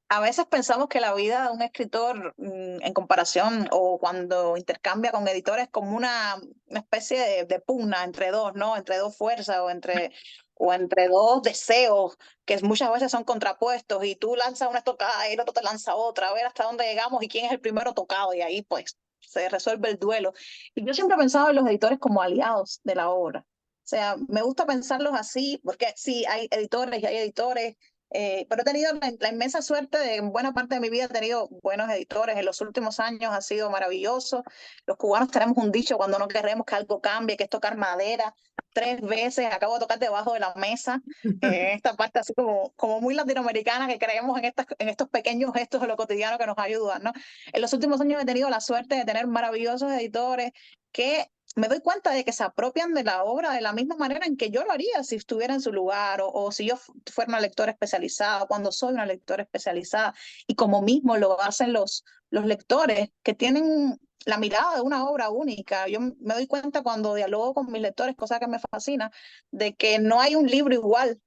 a veces pensamos que la vida de un escritor, en comparación o cuando intercambia con editores, es como una especie de pugna entre dos, ¿no? Entre dos fuerzas o entre dos deseos que muchas veces son contrapuestos y tú lanzas una estocada y el otro te lanza otra, a ver hasta dónde llegamos y quién es el primero tocado y ahí pues se resuelve el duelo. Y yo siempre he pensado en los editores como aliados de la obra. O sea, me gusta pensarlos así, porque sí, hay editores y hay editores, pero he tenido la inmensa suerte de, en buena parte de mi vida, he tenido buenos editores. En los últimos años ha sido maravilloso. Los cubanos tenemos un dicho cuando no queremos que algo cambie, que es tocar madera. 3 veces acabo de tocar debajo de la mesa. Esta parte así como muy latinoamericana, que creemos en estos pequeños gestos de lo cotidiano que nos ayudan, ¿no? En los últimos años he tenido la suerte de tener maravillosos editores que me doy cuenta de que se apropian de la obra de la misma manera en que yo lo haría si estuviera en su lugar o si yo fuera una lectora especializada, cuando soy una lectora especializada, y como mismo lo hacen los lectores que tienen la mirada de una obra única. Yo me doy cuenta cuando dialogo con mis lectores, cosa que me fascina, de que no hay un libro igual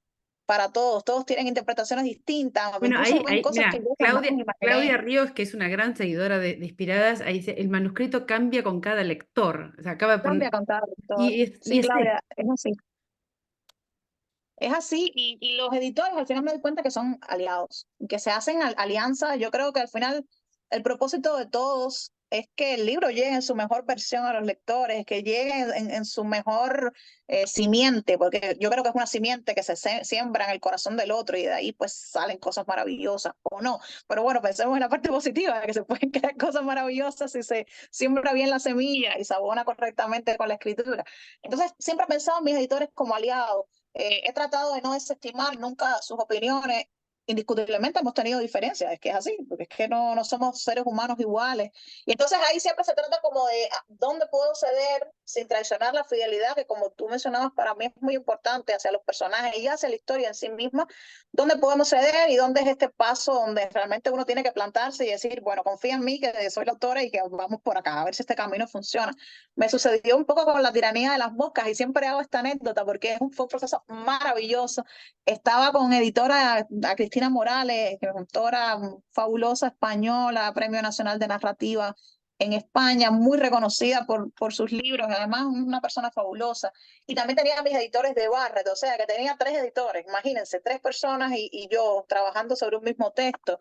para todos, todos tienen interpretaciones distintas, Bueno, incluso ven cosas que mira, yo jamás me Claudia imaginé. Ríos, que es una gran seguidora de Inspiradas, ahí dice, el manuscrito cambia con cada lector. O sea, acaba de Cambia poner, con cada lector. y Sí, es esto. Claudia, es así. Es así, y los editores al final me doy cuenta que son aliados, que se hacen alianzas. Yo creo que al final el propósito de todos es que el libro llegue en su mejor versión a los lectores, que llegue en su mejor simiente, porque yo creo que es una simiente que se siembra en el corazón del otro y de ahí pues salen cosas maravillosas, o no. Pero bueno, pensemos en la parte positiva, de que se pueden crear cosas maravillosas si se siembra bien la semilla y se abona correctamente con la escritura. Entonces, siempre he pensado en mis editores como aliados. He tratado de no desestimar nunca sus opiniones. Indiscutiblemente hemos tenido diferencias, es que es así, porque es que no somos seres humanos iguales. Y entonces ahí siempre se trata como de dónde puedo ceder sin traicionar la fidelidad, que como tú mencionabas, para mí es muy importante hacia los personajes y hacia la historia en sí misma, dónde podemos ceder y dónde es este paso donde realmente uno tiene que plantarse y decir, bueno, confía en mí, que soy la autora y que vamos por acá, a ver si este camino funciona. Me sucedió un poco con la tiranía de las moscas y siempre hago esta anécdota porque fue un proceso maravilloso. Estaba con editora a Cristina Morales, que es una autora fabulosa española, Premio Nacional de Narrativa en España, muy reconocida por sus libros, y además una persona fabulosa. Y también tenía mis editores de Barret, o sea que tenía 3 editores, imagínense, 3 personas y yo trabajando sobre un mismo texto.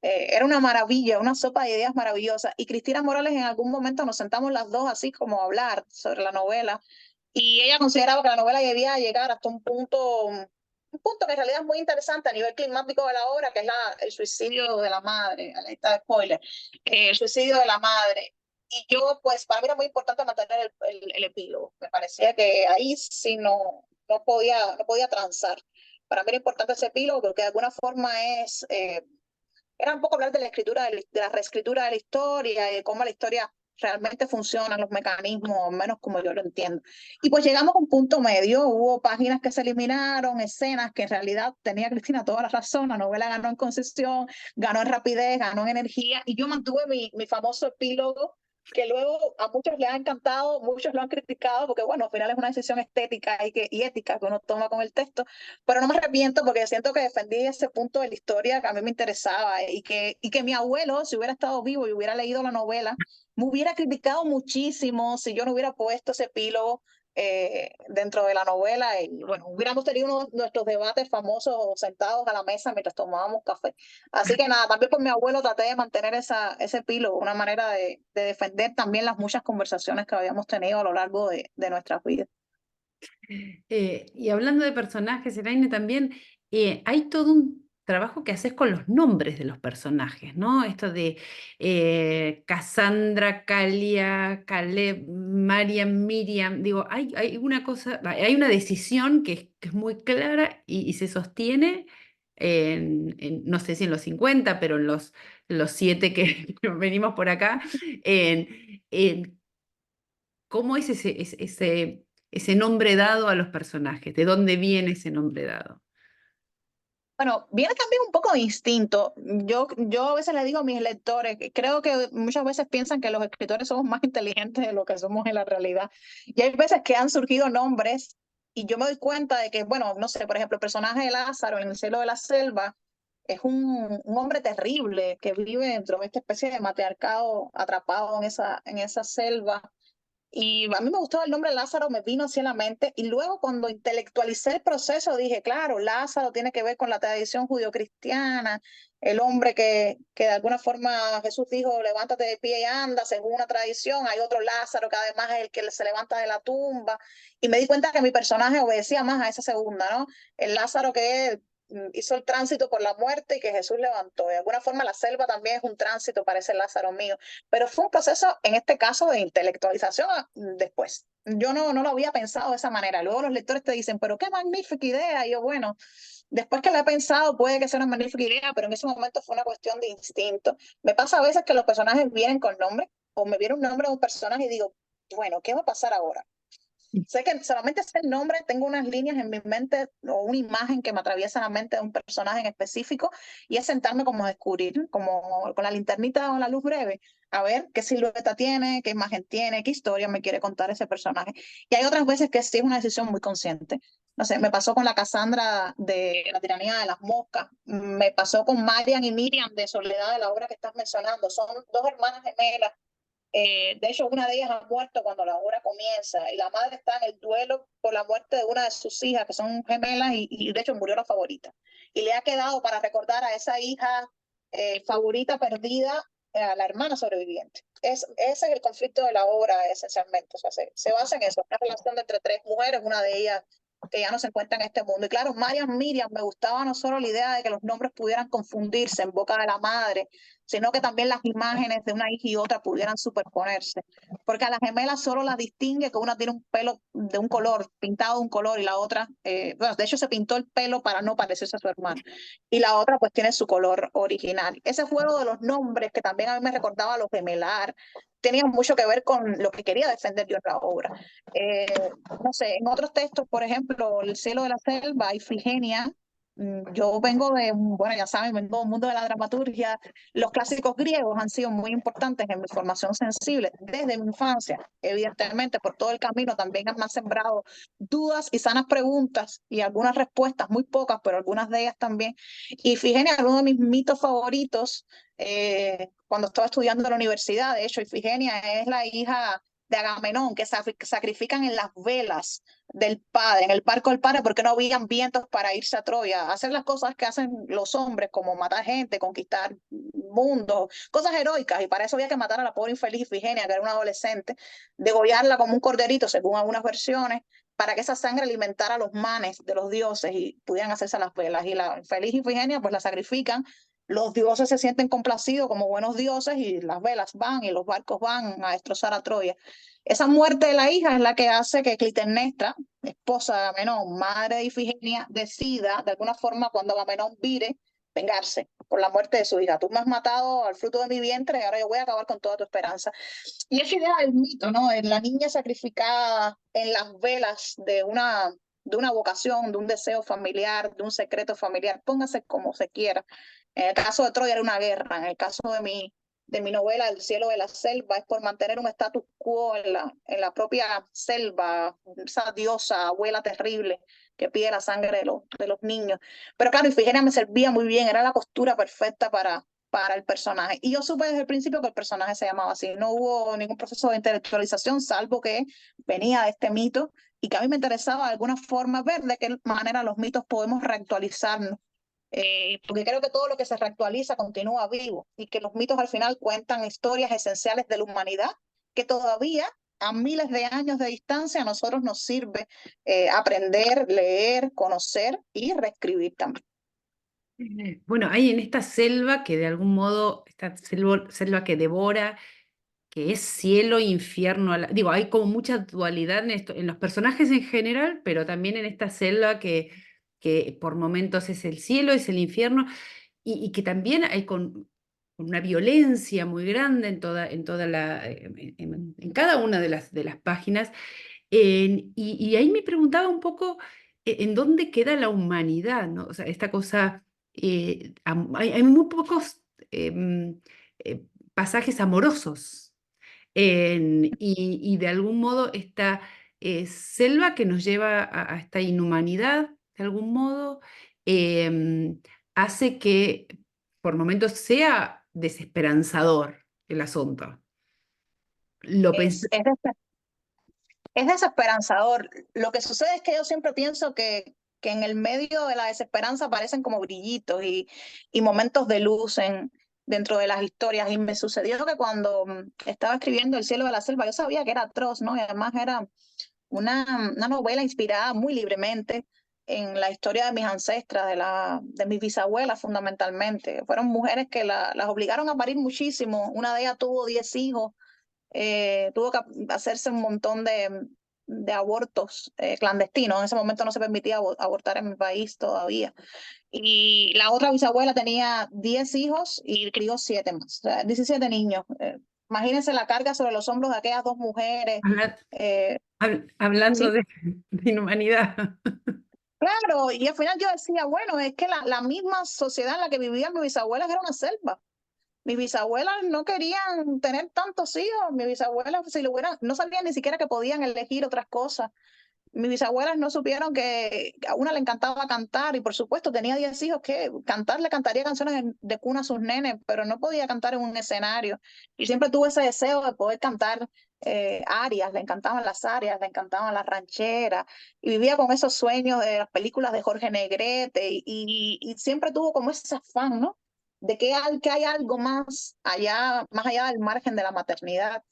Era una maravilla, una sopa de ideas maravillosa. Y Cristina Morales en algún momento nos sentamos las dos así como a hablar sobre la novela y ella consideraba que la novela debía llegar hasta un punto que en realidad es muy interesante a nivel climático de la obra, que es el suicidio de la madre, alerta de spoiler, el suicidio de la madre. Y yo, pues, para mí era muy importante mantener el epílogo. Me parecía que ahí sí no podía transar. Para mí era importante ese epílogo porque de alguna forma era un poco hablar de la escritura, de la reescritura de la historia y de cómo la historia realmente funciona, los mecanismos, al menos como yo lo entiendo. Y pues llegamos a un punto medio, hubo páginas que se eliminaron, escenas que en realidad tenía Cristina toda la razón, la novela ganó en concesión, ganó en rapidez, ganó en energía, y yo mantuve mi famoso epílogo, que luego a muchos les ha encantado, muchos lo han criticado, porque bueno, al final es una decisión estética y ética que uno toma con el texto, pero no me arrepiento porque siento que defendí ese punto de la historia que a mí me interesaba y que mi abuelo, si hubiera estado vivo y hubiera leído la novela, me hubiera criticado muchísimo si yo no hubiera puesto ese epílogo dentro de la novela y bueno, hubiéramos tenido uno de nuestros debates famosos sentados a la mesa mientras tomábamos café. Así que nada, también por mi abuelo traté de mantener ese epílogo, una manera de defender también las muchas conversaciones que habíamos tenido a lo largo de nuestras vidas. Y hablando de personajes, Elaine, también hay todo un trabajo que haces con los nombres de los personajes, ¿no? Esto de Cassandra, Calia, Caleb, Mariam, Miriam, digo, hay una cosa, hay una decisión que es muy clara y se sostiene no sé si en los 50, pero en los 7 que venimos por acá, en cómo es ese nombre dado a los personajes, de dónde viene ese nombre dado. Bueno, viene también un poco de instinto. Yo a veces le digo a mis lectores, que creo que muchas veces piensan que los escritores somos más inteligentes de lo que somos en la realidad. Y hay veces que han surgido nombres y yo me doy cuenta de que, bueno, no sé, por ejemplo, el personaje de Lázaro en El cielo de la selva es un hombre terrible que vive dentro de esta especie de matriarcado atrapado en esa selva. Y a mí me gustaba el nombre Lázaro, me vino así en la mente. Y luego cuando intelectualicé el proceso, dije, claro, Lázaro tiene que ver con la tradición judio-cristiana, el hombre que de alguna forma Jesús dijo, levántate de pie y anda, según una tradición. Hay otro Lázaro que además es el que se levanta de la tumba. Y me di cuenta que mi personaje obedecía más a esa segunda, ¿no? El Lázaro que hizo el tránsito por la muerte y que Jesús levantó. De alguna forma la selva también es un tránsito para ese Lázaro mío, pero fue un proceso, en este caso, de intelectualización después. Yo no lo había pensado de esa manera. Luego los lectores te dicen, pero qué magnífica idea. Y yo, bueno, después que lo he pensado, puede que sea una magnífica idea, pero en ese momento fue una cuestión de instinto. Me pasa a veces que los personajes vienen con nombre, o me viene un nombre de un personaje y digo, bueno, ¿qué va a pasar ahora? Sé que solamente sé el nombre, tengo unas líneas en mi mente o una imagen que me atraviesa la mente de un personaje en específico y es sentarme como a descubrir, como con la linternita o la luz breve, a ver qué silueta tiene, qué imagen tiene, qué historia me quiere contar ese personaje. Y hay otras veces que sí es una decisión muy consciente. no sé, me pasó con la Cassandra de La tiranía de las moscas, me pasó con Marian y Miriam de Soledad, de la obra que estás mencionando. Son dos hermanas gemelas. De hecho, una de ellas ha muerto cuando la obra comienza y la madre está en el duelo por la muerte de una de sus hijas, que son gemelas, y de hecho murió la favorita. Y le ha quedado para recordar a esa hija favorita perdida, a la hermana sobreviviente. Ese es el conflicto de la obra esencialmente. O sea, se basa en eso, una relación entre tres mujeres, una de ellas que ya no se encuentra en este mundo. Y claro, Marian, Miriam, me gustaba no solo la idea de que los nombres pudieran confundirse en boca de la madre, sino que también las imágenes de una hija y otra pudieran superponerse. Porque a las gemelas solo las distingue que una tiene un pelo de un color, pintado de un color, y la otra, bueno, de hecho se pintó el pelo para no parecerse a su hermano. Y la otra pues tiene su color original. Ese juego de los nombres, que también a mí me recordaba a los gemelar, tenía mucho que ver con lo que quería defender yo en la obra. No sé, en otros textos, por ejemplo, El cielo de la selva, Ifigenia, yo vengo de, bueno, ya saben, vengo del mundo de la dramaturgia. Los clásicos griegos han sido muy importantes en mi formación sensible desde mi infancia, evidentemente, por todo el camino también me han sembrado dudas y sanas preguntas y algunas respuestas, muy pocas, pero algunas de ellas también. Y Ifigenia es uno de mis mitos favoritos cuando estaba estudiando en la universidad. De hecho, Ifigenia es la hija de Agamenón, que sacrifican en las velas del padre, en el barco del padre, porque no habían vientos para irse a Troya, hacer las cosas que hacen los hombres, como matar gente, conquistar mundos, cosas heroicas, y para eso había que matar a la pobre infeliz Ifigenia, que era una adolescente, degollarla como un corderito, según algunas versiones, para que esa sangre alimentara los manes de los dioses y pudieran hacerse las velas. Y la infeliz Ifigenia, pues la sacrifican. Los dioses se sienten complacidos como buenos dioses y las velas van y los barcos van a destrozar a Troya. Esa muerte de la hija es la que hace que Clitemnestra, esposa de Agamenón, madre de Ifigenia, decida de alguna forma, cuando Agamenón vire, vengarse por la muerte de su hija. Tú me has matado al fruto de mi vientre y ahora yo voy a acabar con toda tu esperanza. Y esa idea del mito, ¿no? En la niña sacrificada en las velas de una vocación, de un deseo familiar, de un secreto familiar, póngase como se quiera. En el caso de Troya era una guerra, en el caso de mi novela El cielo de la selva es por mantener un status quo en la propia selva, esa diosa, abuela terrible que pide la sangre de los niños. Pero claro, Ifigenia me servía muy bien, era la costura perfecta para el personaje. Y yo supe desde el principio que el personaje se llamaba así. No hubo ningún proceso de intelectualización, salvo que venía de este mito y que a mí me interesaba de alguna forma ver de qué manera los mitos podemos reactualizarnos. Porque creo que todo lo que se reactualiza continúa vivo y que los mitos al final cuentan historias esenciales de la humanidad que todavía a miles de años de distancia a nosotros nos sirve aprender, leer, conocer y reescribir también. Bueno, hay en esta selva que de algún modo, esta selva que devora, que es cielo, infierno, digo, hay como mucha dualidad en esto, en los personajes en general, pero también en esta selva que por momentos es el cielo, es el infierno, y que también hay con una violencia muy grande en toda en cada una de las páginas. Y ahí me preguntaba un poco en dónde queda la humanidad, ¿no? O sea, esta cosa, hay muy pocos em, eh, pasajes amorosos y de algún modo esta selva que nos lleva a esta inhumanidad, de algún modo, em, hace que por momentos sea desesperanzador el asunto. Lo pensé. Es desesperanzador. Lo que sucede es que yo siempre pienso que en el medio de la desesperanza aparecen como brillitos y momentos de luz dentro de las historias. Y me sucedió que cuando estaba escribiendo El cielo de la selva, yo sabía que era atroz, ¿no? Y además era una novela inspirada muy libremente en la historia de mis ancestras, de mis bisabuelas fundamentalmente. Fueron mujeres que las obligaron a parir muchísimo. Una de ellas tuvo 10 hijos, tuvo que hacerse un montón de abortos clandestinos. En ese momento no se permitía abortar en mi país todavía. Y la otra bisabuela tenía 10 hijos y crió 7 más, o sea, 17 niños. Imagínense la carga sobre los hombros de aquellas dos mujeres. Habla- Eh, Hablando sí, de inhumanidad. claro, y al final yo decía, bueno, es que la misma sociedad en la que vivían mis bisabuelas era una selva. Mis bisabuelas no querían tener tantos hijos, mis bisabuelas si lo hubieran, no sabían ni siquiera que podían elegir otras cosas. mis bisabuelas no supieron que a una le encantaba cantar y por supuesto tenía 10 hijos que cantar, le cantaría canciones de cuna a sus nenes, pero no podía cantar en un escenario. Y siempre tuve ese deseo de poder cantar arias, le encantaban las arias, le encantaban las rancheras y vivía con esos sueños de las películas de Jorge Negrete y siempre tuvo como ese afán, ¿no? De que hay algo más allá del margen de la maternidad.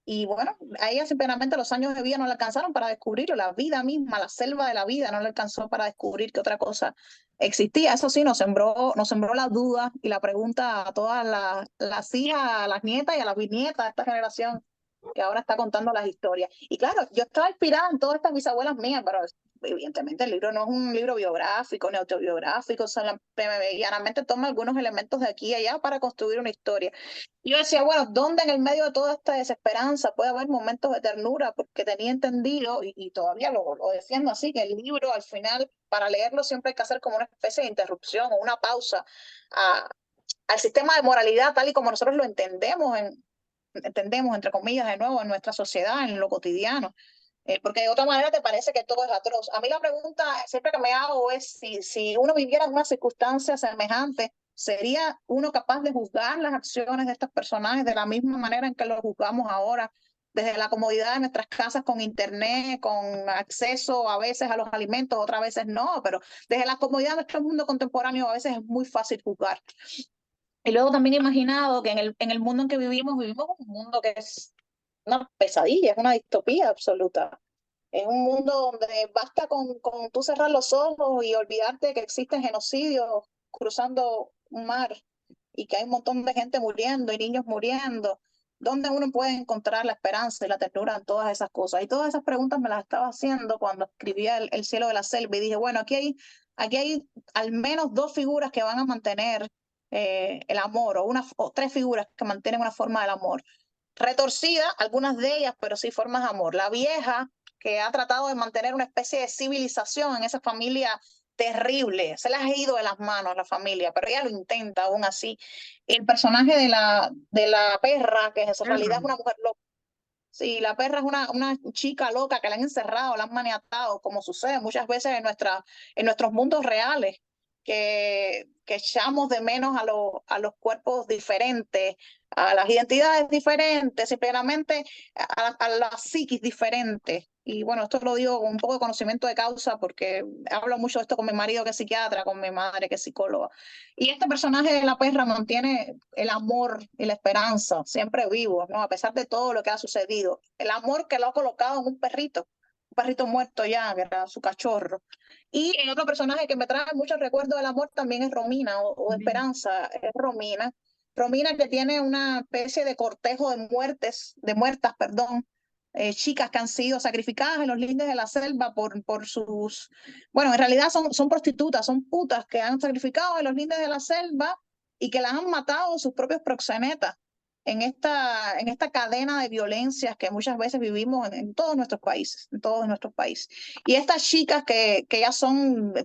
Y bueno, a ella simplemente los años de vida no le alcanzaron para descubrirlo, la vida misma, la selva de la vida no le alcanzó para descubrir que otra cosa existía. Eso sí, nos sembró la duda y la pregunta a todas las hijas, a las nietas y a las bisnietas de esta generación que ahora está contando las historias. Y claro, yo estaba inspirada en todas estas bisabuelas mías, pero evidentemente el libro no es un libro biográfico ni autobiográfico, llanamente toma algunos elementos de aquí y allá para construir una historia. Y yo decía, bueno, ¿dónde en el medio de toda esta desesperanza puede haber momentos de ternura? Porque tenía entendido, y todavía lo defiendo así, que el libro al final, para leerlo siempre hay que hacer como una especie de interrupción o una pausa a, al sistema de moralidad tal y como nosotros lo entendemos, entre comillas, de nuevo, en nuestra sociedad, en lo cotidiano. Porque de otra manera te parece que todo es atroz. A mí la pregunta siempre que me hago es si uno viviera en una circunstancia semejante, ¿sería uno capaz de juzgar las acciones de estos personajes de la misma manera en que los juzgamos ahora, desde la comodidad de nuestras casas con internet, con acceso a veces a los alimentos, otras veces no, pero desde la comodidad de nuestro mundo contemporáneo a veces es muy fácil juzgar? Y luego también he imaginado que en el mundo en que vivimos un mundo que es una pesadilla, es una distopía absoluta. Es un mundo donde basta con tú cerrar los ojos y olvidarte que existen genocidios cruzando un mar y que hay un montón de gente muriendo y niños muriendo. ¿Dónde uno puede encontrar la esperanza y la ternura en todas esas cosas? Y todas esas preguntas me las estaba haciendo cuando escribía El cielo de la selva y dije, bueno, aquí hay al menos dos figuras que van a mantener el amor o tres figuras que mantienen una forma del amor retorcida, algunas de ellas, pero sí formas de amor. La vieja, que ha tratado de mantener una especie de civilización en esa familia terrible, se les ha ido de las manos la familia, pero ella lo intenta aún así. El personaje de la perra, que en realidad es una mujer loca. Sí, la perra es una chica loca que la han encerrado, la han maniatado, como sucede muchas veces en nuestros mundos reales, que echamos de menos a los cuerpos diferentes, a las identidades diferentes, simplemente a la psiquis diferente. Y bueno, esto lo digo con un poco de conocimiento de causa porque hablo mucho de esto con mi marido que es psiquiatra, con mi madre que es psicóloga. Y este personaje de la perra mantiene el amor y la esperanza siempre vivo, ¿no? A pesar de todo lo que ha sucedido. El amor que lo ha colocado en un perrito muerto ya, que era su cachorro. Y el otro personaje que me trae muchos recuerdos del amor también es Romina, o de esperanza, es Romina. Romina que tiene una especie de cortejo de muertas, perdón, chicas que han sido sacrificadas en los lindes de la selva por sus, bueno, en realidad son prostitutas, son putas que han sacrificado en los lindes de la selva y que las han matado sus propios proxenetas en esta cadena de violencias que muchas veces vivimos en todos nuestros países, en todos nuestros países. Y estas chicas que ya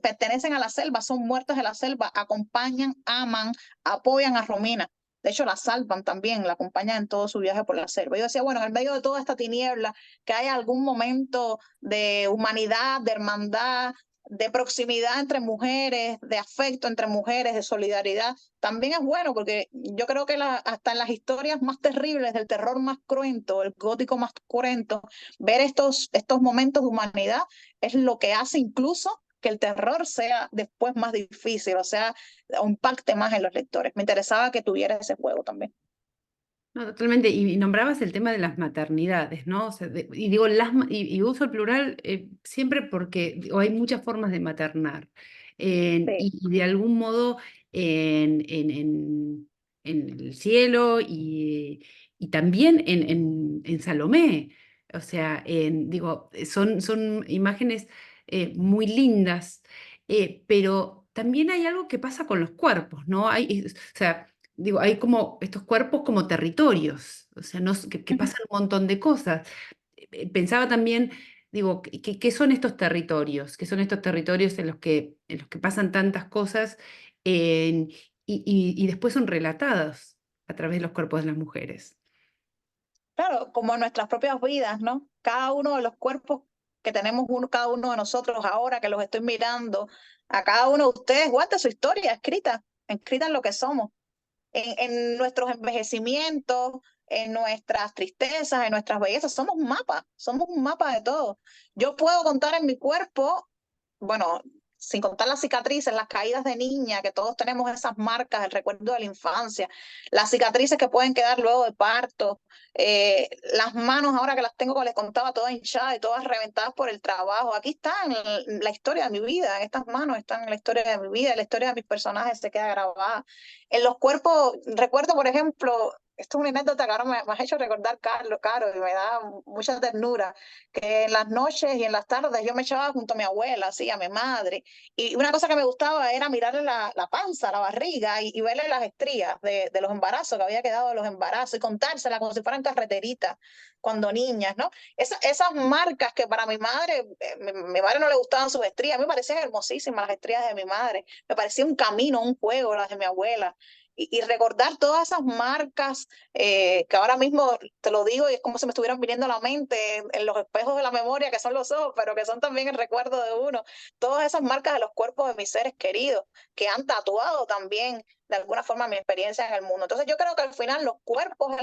pertenecen a la selva, son muertas de la selva, acompañan, aman, apoyan a Romina. De hecho, la salvan también, la acompañan en todo su viaje por la selva. Yo decía, bueno, en el medio de toda esta tiniebla, que haya algún momento de humanidad, de hermandad, de proximidad entre mujeres, de afecto entre mujeres, de solidaridad, también es bueno, porque yo creo que hasta en las historias más terribles, del terror más cruento, el gótico más cruento, ver estos momentos de humanidad es lo que hace incluso que el terror sea después más difícil, o sea, impacte más en los lectores. Me interesaba que tuviera ese juego también. No, totalmente. Y nombrabas el tema de las maternidades, ¿no? O sea, y digo, y uso el plural siempre porque digo, hay muchas formas de maternar. Sí. Y de algún modo en el cielo y también en Salomé. O sea, digo, son imágenes muy lindas, pero también hay algo que pasa con los cuerpos, ¿no? O sea, digo, hay como estos cuerpos como territorios, o sea, que pasan un montón de cosas. Pensaba también, digo, ¿qué son estos territorios? ¿Qué son estos territorios en los que pasan tantas cosas y después son relatadas a través de los cuerpos de las mujeres? Claro, como en nuestras propias vidas, ¿no? Cada uno de los cuerpos que tenemos cada uno de nosotros ahora, que los estoy mirando, a cada uno de ustedes, guarda su historia escrita en lo que somos, en nuestros envejecimientos, en nuestras tristezas, en nuestras bellezas. Somos un mapa de todo. Yo puedo contar en mi cuerpo, bueno, sin contar las cicatrices, las caídas de niña, que todos tenemos esas marcas, el recuerdo de la infancia, las cicatrices que pueden quedar luego de parto, las manos ahora que las tengo, como les contaba, todas hinchadas y todas reventadas por el trabajo. Aquí está en la historia de mi vida, en estas manos están en la historia de mi vida, la historia de mis personajes se queda grabada. En los cuerpos, recuerdo, por ejemplo, esto es una anécdota que ahora me has hecho recordar, Caro, y me da mucha ternura, que en las noches y en las tardes yo me echaba junto a mi abuela, así, a mi madre, y una cosa que me gustaba era mirarle la panza, la barriga, y verle las estrías de los embarazos, que había quedado de los embarazos, y contársela como si fueran carreteritas cuando niñas, ¿no? Esas marcas que para mi madre, mi madre no le gustaban sus estrías, a mí me parecían hermosísimas las estrías de mi madre, me parecía un camino, un juego las de mi abuela. Y recordar todas esas marcas que ahora mismo te lo digo y es como si me estuvieran viniendo a la mente en los espejos de la memoria, que son los ojos, pero que son también el recuerdo de uno. Todas esas marcas de los cuerpos de mis seres queridos que han tatuado también de alguna forma mi experiencia en el mundo. Entonces yo creo que al final los cuerpos,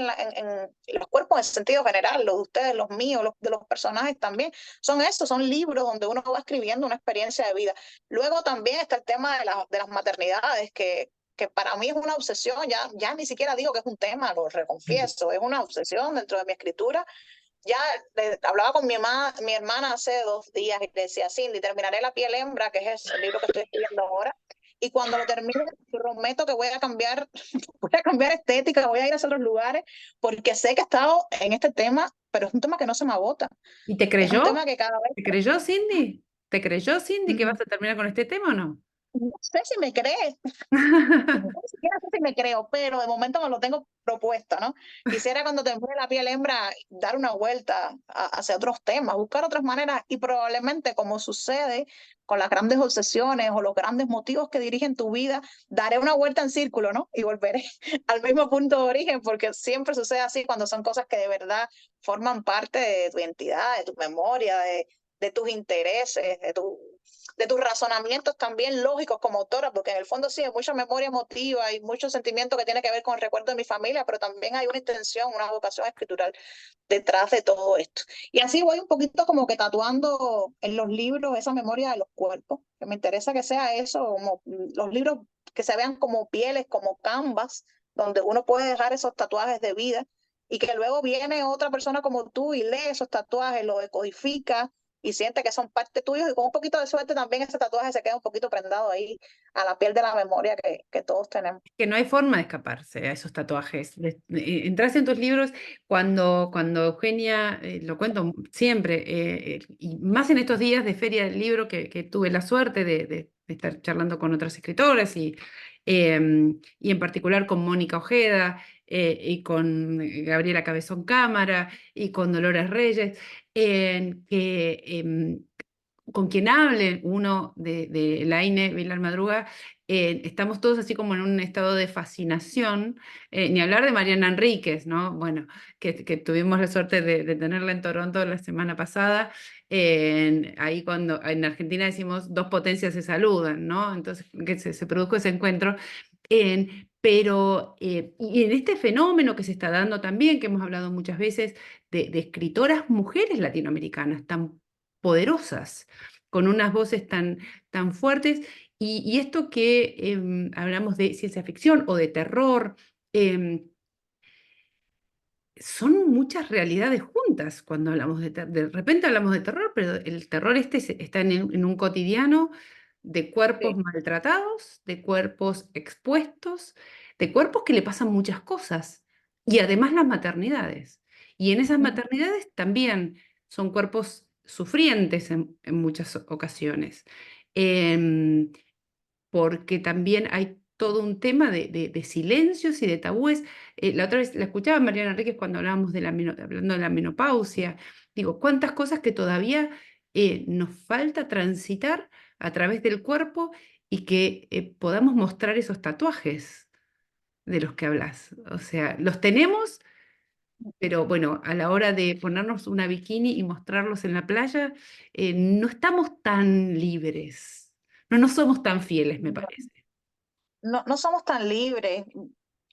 los cuerpos en sentido general, los de ustedes, los míos, los de los personajes también, son estos, son libros donde uno va escribiendo una experiencia de vida. Luego también está el tema de las maternidades, que para mí es una obsesión, ya ni siquiera digo que es un tema, lo reconfieso, es una obsesión dentro de mi escritura. Ya hablaba con mi hermana hace 2 días y le decía, Cindy, terminaré La piel hembra, que es el libro que estoy escribiendo ahora, y cuando lo termine, prometo que voy a cambiar, voy a cambiar estética, voy a ir a otros lugares, porque sé que he estado en este tema, pero es un tema que no se me agota. ¿Y te Es un creyó? tema que cada vez... ¿Te creyó, Cindy? ¿Te creyó, Cindy, que Mm, vas a terminar con este tema o no? no sé si me crees, no siquiera sé si me creo, pero de momento me lo tengo propuesto, ¿no? Quisiera cuando termine La piel hembra dar una vuelta hacia otros temas, buscar otras maneras y probablemente como sucede con las grandes obsesiones o los grandes motivos que dirigen tu vida, daré una vuelta en círculo, ¿no? Y volveré al mismo punto de origen porque siempre sucede así cuando son cosas que de verdad forman parte de tu identidad, de tu memoria, de tus intereses, de tus razonamientos también lógicos como autora, porque en el fondo sí hay mucha memoria emotiva y mucho sentimiento que tiene que ver con el recuerdo de mi familia, pero también hay una intención, una vocación escritural detrás de todo esto. Y así voy un poquito como que tatuando en los libros esa memoria de los cuerpos, que me interesa que sea eso, como los libros que se vean como pieles, como canvas, donde uno puede dejar esos tatuajes de vida y que luego viene otra persona como tú y lee esos tatuajes, los decodifica y siente que son parte tuyos y con un poquito de suerte también ese tatuaje se queda un poquito prendado ahí a la piel de la memoria que todos tenemos. Que no hay forma de escaparse a esos tatuajes. Entras en tus libros cuando Eugenia, lo cuento siempre, y más en estos días de Feria del Libro que tuve la suerte de estar charlando con otras escritoras y en particular con Mónica Ojeda y con Gabriela Cabezón Cámara y con Dolores Reyes, con quien hable uno de Laine Vilar Madruga, estamos todos así como en un estado de fascinación, ni hablar de Mariana Enríquez, ¿no? Bueno, que tuvimos la suerte de tenerla en Toronto la semana pasada, ahí cuando en Argentina decimos dos potencias se saludan, ¿no? Entonces que se produjo ese encuentro. Pero, y en este fenómeno que se está dando también, que hemos hablado muchas veces, de escritoras mujeres latinoamericanas tan poderosas, con unas voces tan fuertes, y esto que hablamos de ciencia ficción o de terror, son muchas realidades juntas cuando hablamos de repente hablamos de terror, pero el terror está en un cotidiano de cuerpos Sí. maltratados, de cuerpos expuestos, de cuerpos que le pasan muchas cosas, y además las maternidades. Y en esas maternidades también son cuerpos sufrientes en muchas ocasiones. Em, Porque también hay todo un tema de silencios y de tabúes. La otra vez la escuchaba a Mariana Enríquez cuando hablábamos hablando de la menopausia. Digo, cuántas cosas que todavía nos falta transitar a través del cuerpo y que podamos mostrar esos tatuajes de los que hablas. O sea, los tenemos, pero bueno, a la hora de ponernos una bikini y mostrarlos en la playa, no estamos tan libres, no somos tan fieles, me parece. No somos tan libres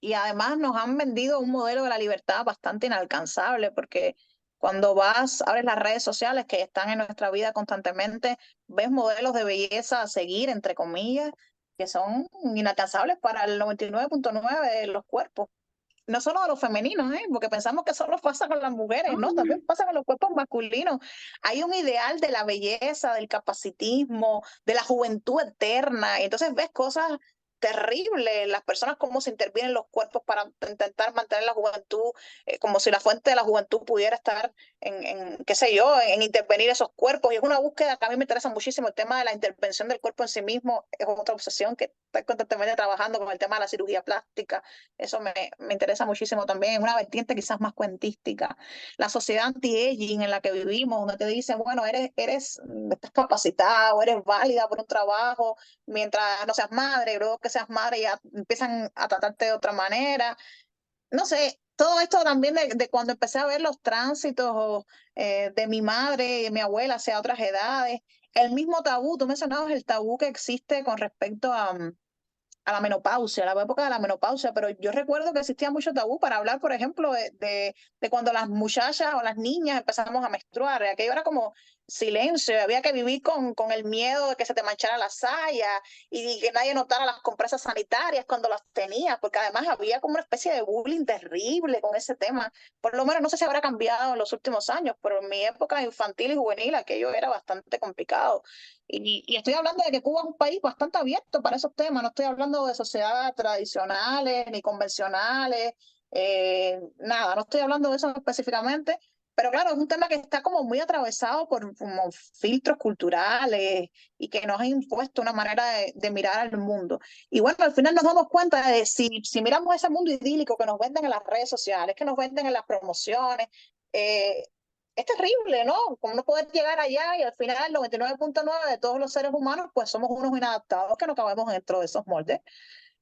y además nos han vendido un modelo de la libertad bastante inalcanzable porque cuando abres las redes sociales que están en nuestra vida constantemente, ves modelos de belleza a seguir, entre comillas, que son inalcanzables para el 99.9 de los cuerpos. No solo de los femeninos, porque pensamos que solo pasa con las mujeres, ¿no? También pasa con los cuerpos masculinos. Hay un ideal de la belleza, del capacitismo, de la juventud eterna. Y entonces ves cosas terribles, las personas cómo se intervienen los cuerpos para intentar mantener la juventud, como si la fuente de la juventud pudiera estar qué sé yo, en intervenir esos cuerpos. Y es una búsqueda que a mí me interesa muchísimo. El tema de la intervención del cuerpo en sí mismo es otra obsesión que estoy constantemente trabajando con el tema de la cirugía plástica. Eso me interesa muchísimo también. Es una vertiente quizás más cuentística. La sociedad anti-aging en la que vivimos, donde te dicen, bueno, estás capacitado, eres válida por un trabajo, mientras no seas madre, luego que seas madre ya empiezan a tratarte de otra manera. No sé, todo esto también de cuando empecé a ver los tránsitos de mi madre y de mi abuela hacia otras edades, el mismo tabú, tú mencionabas el tabú que existe con respecto a la menopausia, a la época de la menopausia, pero yo recuerdo que existía mucho tabú para hablar, por ejemplo, de cuando las muchachas o las niñas empezamos a menstruar. Aquello era como silencio, había que vivir con el miedo de que se te manchara la saya y que nadie notara las compresas sanitarias cuando las tenías, porque además había como una especie de bullying terrible con ese tema. Por lo menos no sé si habrá cambiado en los últimos años, pero en mi época infantil y juvenil aquello era bastante complicado. Y estoy hablando de que Cuba es un país bastante abierto para esos temas, no estoy hablando de sociedades tradicionales ni convencionales, nada, no estoy hablando de eso específicamente, pero claro, es un tema que está como muy atravesado por como filtros culturales y que nos ha impuesto una manera de mirar al mundo. Y bueno, al final nos damos cuenta de si miramos ese mundo idílico que nos venden en las redes sociales, que nos venden en las promociones, eh, es terrible, ¿no? Como no poder llegar allá y al final el 99.9 de todos los seres humanos, pues somos unos inadaptados que no cabemos dentro de esos moldes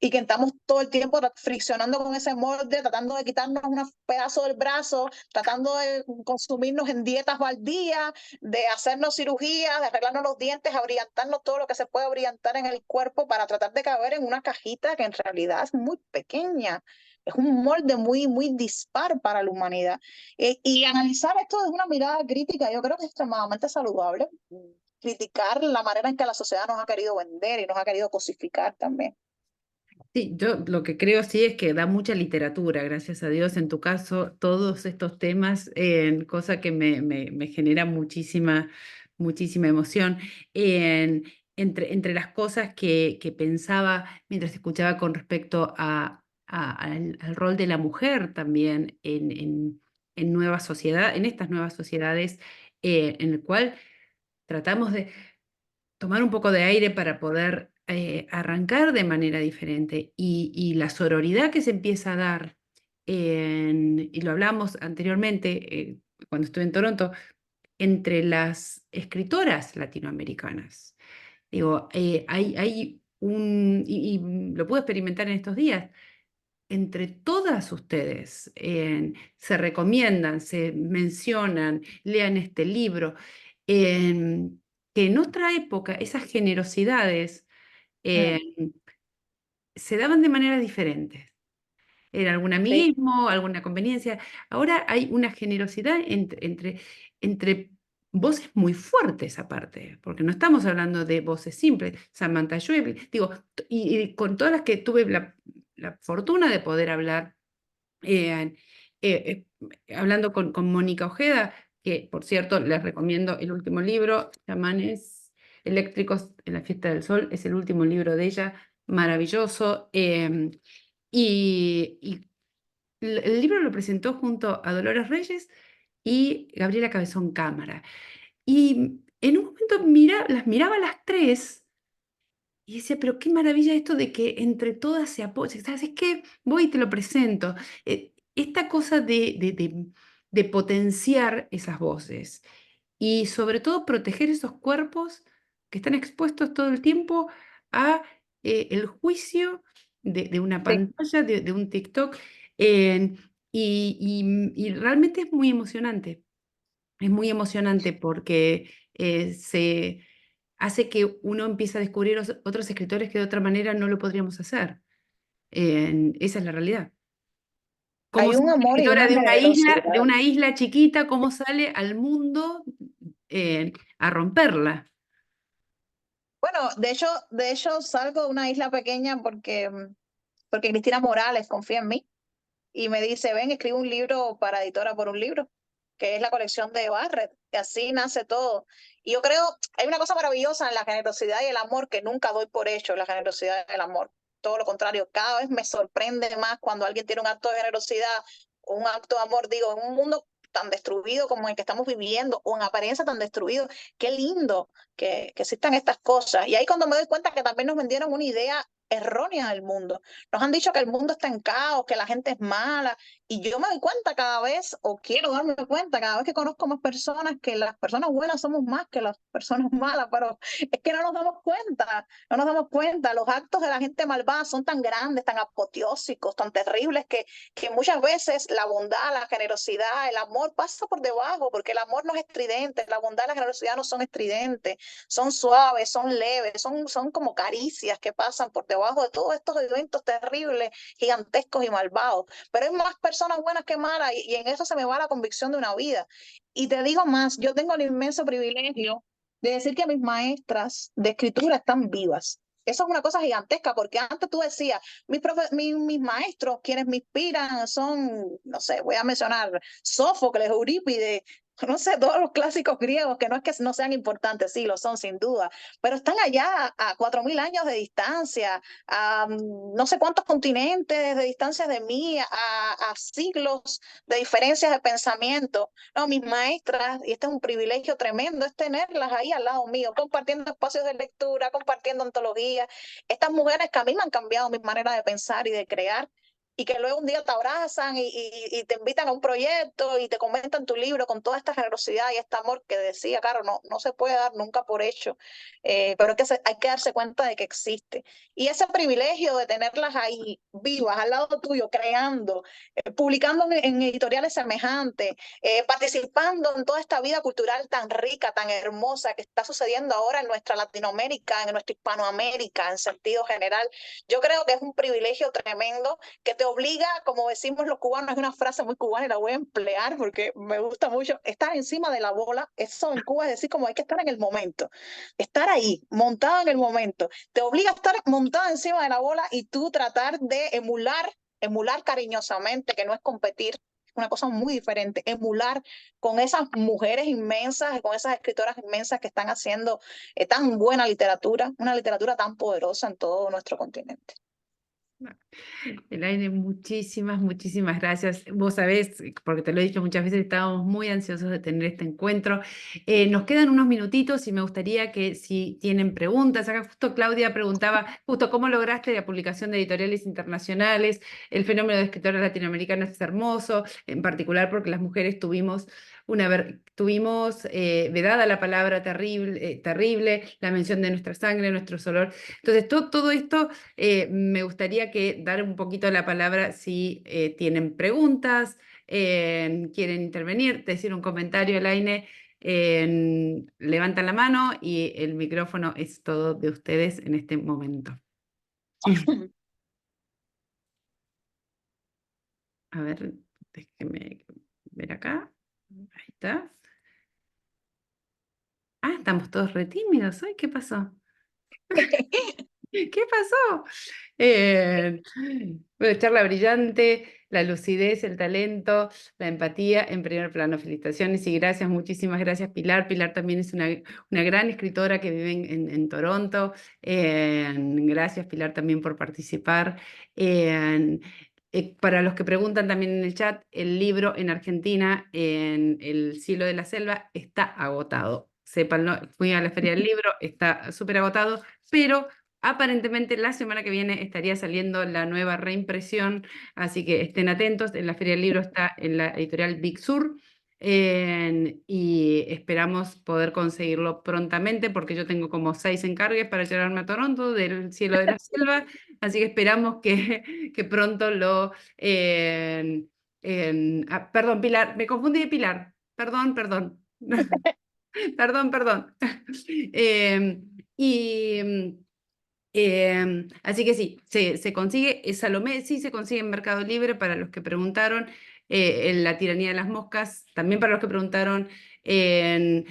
y que estamos todo el tiempo friccionando con ese molde, tratando de quitarnos un pedazo del brazo, tratando de consumirnos en dietas baldías, de hacernos cirugías, de arreglarnos los dientes, abrillantarnos todo lo que se puede abrillantar en el cuerpo para tratar de caber en una cajita que en realidad es muy pequeña. Es un molde muy dispar para la humanidad. Y analizar esto desde una mirada crítica, yo creo que es extremadamente saludable. Criticar la manera en que la sociedad nos ha querido vender y nos ha querido cosificar también. Sí, yo lo que creo sí es que da mucha literatura, gracias a Dios, en tu caso, todos estos temas, cosa que me genera muchísima emoción. Entre las cosas que pensaba mientras escuchaba con respecto al rol de la mujer también en nueva sociedad, en estas nuevas sociedades, en el cual tratamos de tomar un poco de aire para poder arrancar de manera diferente y la sororidad que se empieza a dar, y lo hablamos anteriormente cuando estuve en Toronto, entre las escritoras latinoamericanas. Digo, hay y lo puedo experimentar en estos días, entre todas ustedes se recomiendan, se mencionan, lean este libro, que en otra época esas generosidades Mm, se daban de manera diferente. Era algún sí, amiguismo, alguna conveniencia. Ahora hay una generosidad entre voces muy fuertes aparte, porque no estamos hablando de voces simples. Samantha Schweblin, digo, y con todas las que tuve la fortuna de poder hablar, eh, hablando con Mónica Ojeda, que por cierto les recomiendo el último libro, Chamanes Eléctricos en la Fiesta del Sol, es el último libro de ella, maravilloso. Y el libro lo presentó junto a Dolores Reyes y Gabriela Cabezón Cámara. Y en un momento las miraba a las tres y decía, pero qué maravilla esto de que entre todas se apoyen. ¿Sabes qué? Voy y te lo presento. Esta cosa de potenciar esas voces y sobre todo proteger esos cuerpos que están expuestos todo el tiempo a el juicio de una sí. pantalla, de un TikTok. eh, y realmente es muy emocionante. Es muy emocionante porque se hace que uno empiece a descubrir otros escritores que de otra manera no lo podríamos hacer. Esa es la realidad. Cómo Hay ser un una amor y escritora una generosidad. de una isla chiquita, cómo sale al mundo a romperla. Bueno, de hecho salgo de una isla pequeña porque Cristina Morales confía en mí y me dice, ven, escribe un libro para Editora por un libro, que es la colección de Barrett, y así nace todo. Y yo creo, hay una cosa maravillosa en la generosidad y el amor que nunca doy por hecho, la generosidad y el amor. Todo lo contrario, cada vez me sorprende más cuando alguien tiene un acto de generosidad o un acto de amor. Digo, en un mundo tan destruido como el que estamos viviendo, o en apariencia tan destruido, qué lindo que existan estas cosas. Y ahí cuando me doy cuenta que también nos vendieron una idea errónea del mundo. Nos han dicho que el mundo está en caos, que la gente es mala, y yo me doy cuenta cada vez, o quiero darme cuenta cada vez que conozco más personas, que las personas buenas somos más que las personas malas, pero es que no nos damos cuenta, no nos damos cuenta. Los actos de la gente malvada son tan grandes, tan apoteósicos, tan terribles, que muchas veces la bondad, la generosidad, el amor pasa por debajo, porque el amor no es estridente, la bondad y la generosidad no son estridentes, son suaves, son leves, son como caricias que pasan por debajo de todos estos eventos terribles, gigantescos y malvados. Pero hay más personas buenas que malas y en eso se me va la convicción de una vida. Y te digo más, yo tengo el inmenso privilegio de decir que mis maestras de escritura están vivas. Eso es una cosa gigantesca, porque antes tú decías, mis maestros, quienes me inspiran son, no sé, voy a mencionar Sófocles, Eurípides, no sé, todos los clásicos griegos, que no es que no sean importantes, sí, lo son sin duda, pero están allá a 4.000 años de distancia, a no sé cuántos continentes de distancia de mí, a siglos de diferencias de pensamiento. No, mis maestras, y este es un privilegio tremendo, es tenerlas ahí al lado mío, compartiendo espacios de lectura, compartiendo antologías. Estas mujeres que a mí me han cambiado mi manera de pensar y de crear, y que luego un día te abrazan y te invitan a un proyecto y te comentan tu libro con toda esta generosidad y este amor que decía, claro, no se puede dar nunca por hecho, pero hay que darse cuenta de que existe. Y ese privilegio de tenerlas ahí vivas, al lado tuyo, creando, publicando en editoriales semejantes, participando en toda esta vida cultural tan rica, tan hermosa que está sucediendo ahora en nuestra Latinoamérica, en nuestra Hispanoamérica en sentido general, yo creo que es un privilegio tremendo que te obliga, como decimos los cubanos, es una frase muy cubana y la voy a emplear porque me gusta mucho, estar encima de la bola. Eso en Cuba es decir, como hay que estar en el momento, estar ahí, montado en el momento, te obliga a estar montado encima de la bola y tú tratar de emular cariñosamente, que no es competir, una cosa muy diferente, emular con esas mujeres inmensas, con esas escritoras inmensas que están haciendo tan buena literatura, una literatura tan poderosa en todo nuestro continente. Elaine, muchísimas gracias. Vos sabés, porque te lo he dicho muchas veces, estábamos muy ansiosos de tener este encuentro. Nos quedan unos minutitos y me gustaría que si tienen preguntas, acá justo Claudia preguntaba, justo cómo lograste la publicación de editoriales internacionales, el fenómeno de escritoras latinoamericanas es hermoso, en particular porque las mujeres tuvimos vedada la palabra terrible, la mención de nuestra sangre, nuestro olor. Entonces, todo esto me gustaría que dar un poquito la palabra si tienen preguntas, quieren intervenir, decir un comentario, Elaine, levantan la mano y el micrófono es todo de ustedes en este momento. A ver, déjenme ver acá. Ahí está. Ah, estamos todos re tímidos. Ay, ¿qué pasó? ¿Qué pasó? Bueno, charla brillante, la lucidez, el talento, la empatía en primer plano. Felicitaciones y gracias, muchísimas gracias, Pilar. Pilar también es una gran escritora que vive en Toronto. Gracias, Pilar, también por participar. Para los que preguntan también en el chat, el libro en Argentina, en El cielo de la selva, está agotado. Sépanlo, fui a la Feria del Libro, está súper agotado, pero aparentemente la semana que viene estaría saliendo la nueva reimpresión, así que estén atentos. En la Feria del Libro está en la editorial Big Sur y esperamos poder conseguirlo prontamente porque yo tengo como 6 encargues para llevarme a Toronto del cielo de la selva, así que esperamos que pronto Perdón, Pilar, me confundí de Pilar. Perdón, perdón. Perdón, perdón. Y así que sí, se consigue. Salomé sí se consigue en Mercado Libre para los que preguntaron. En La tiranía de las moscas, también para los que preguntaron. En,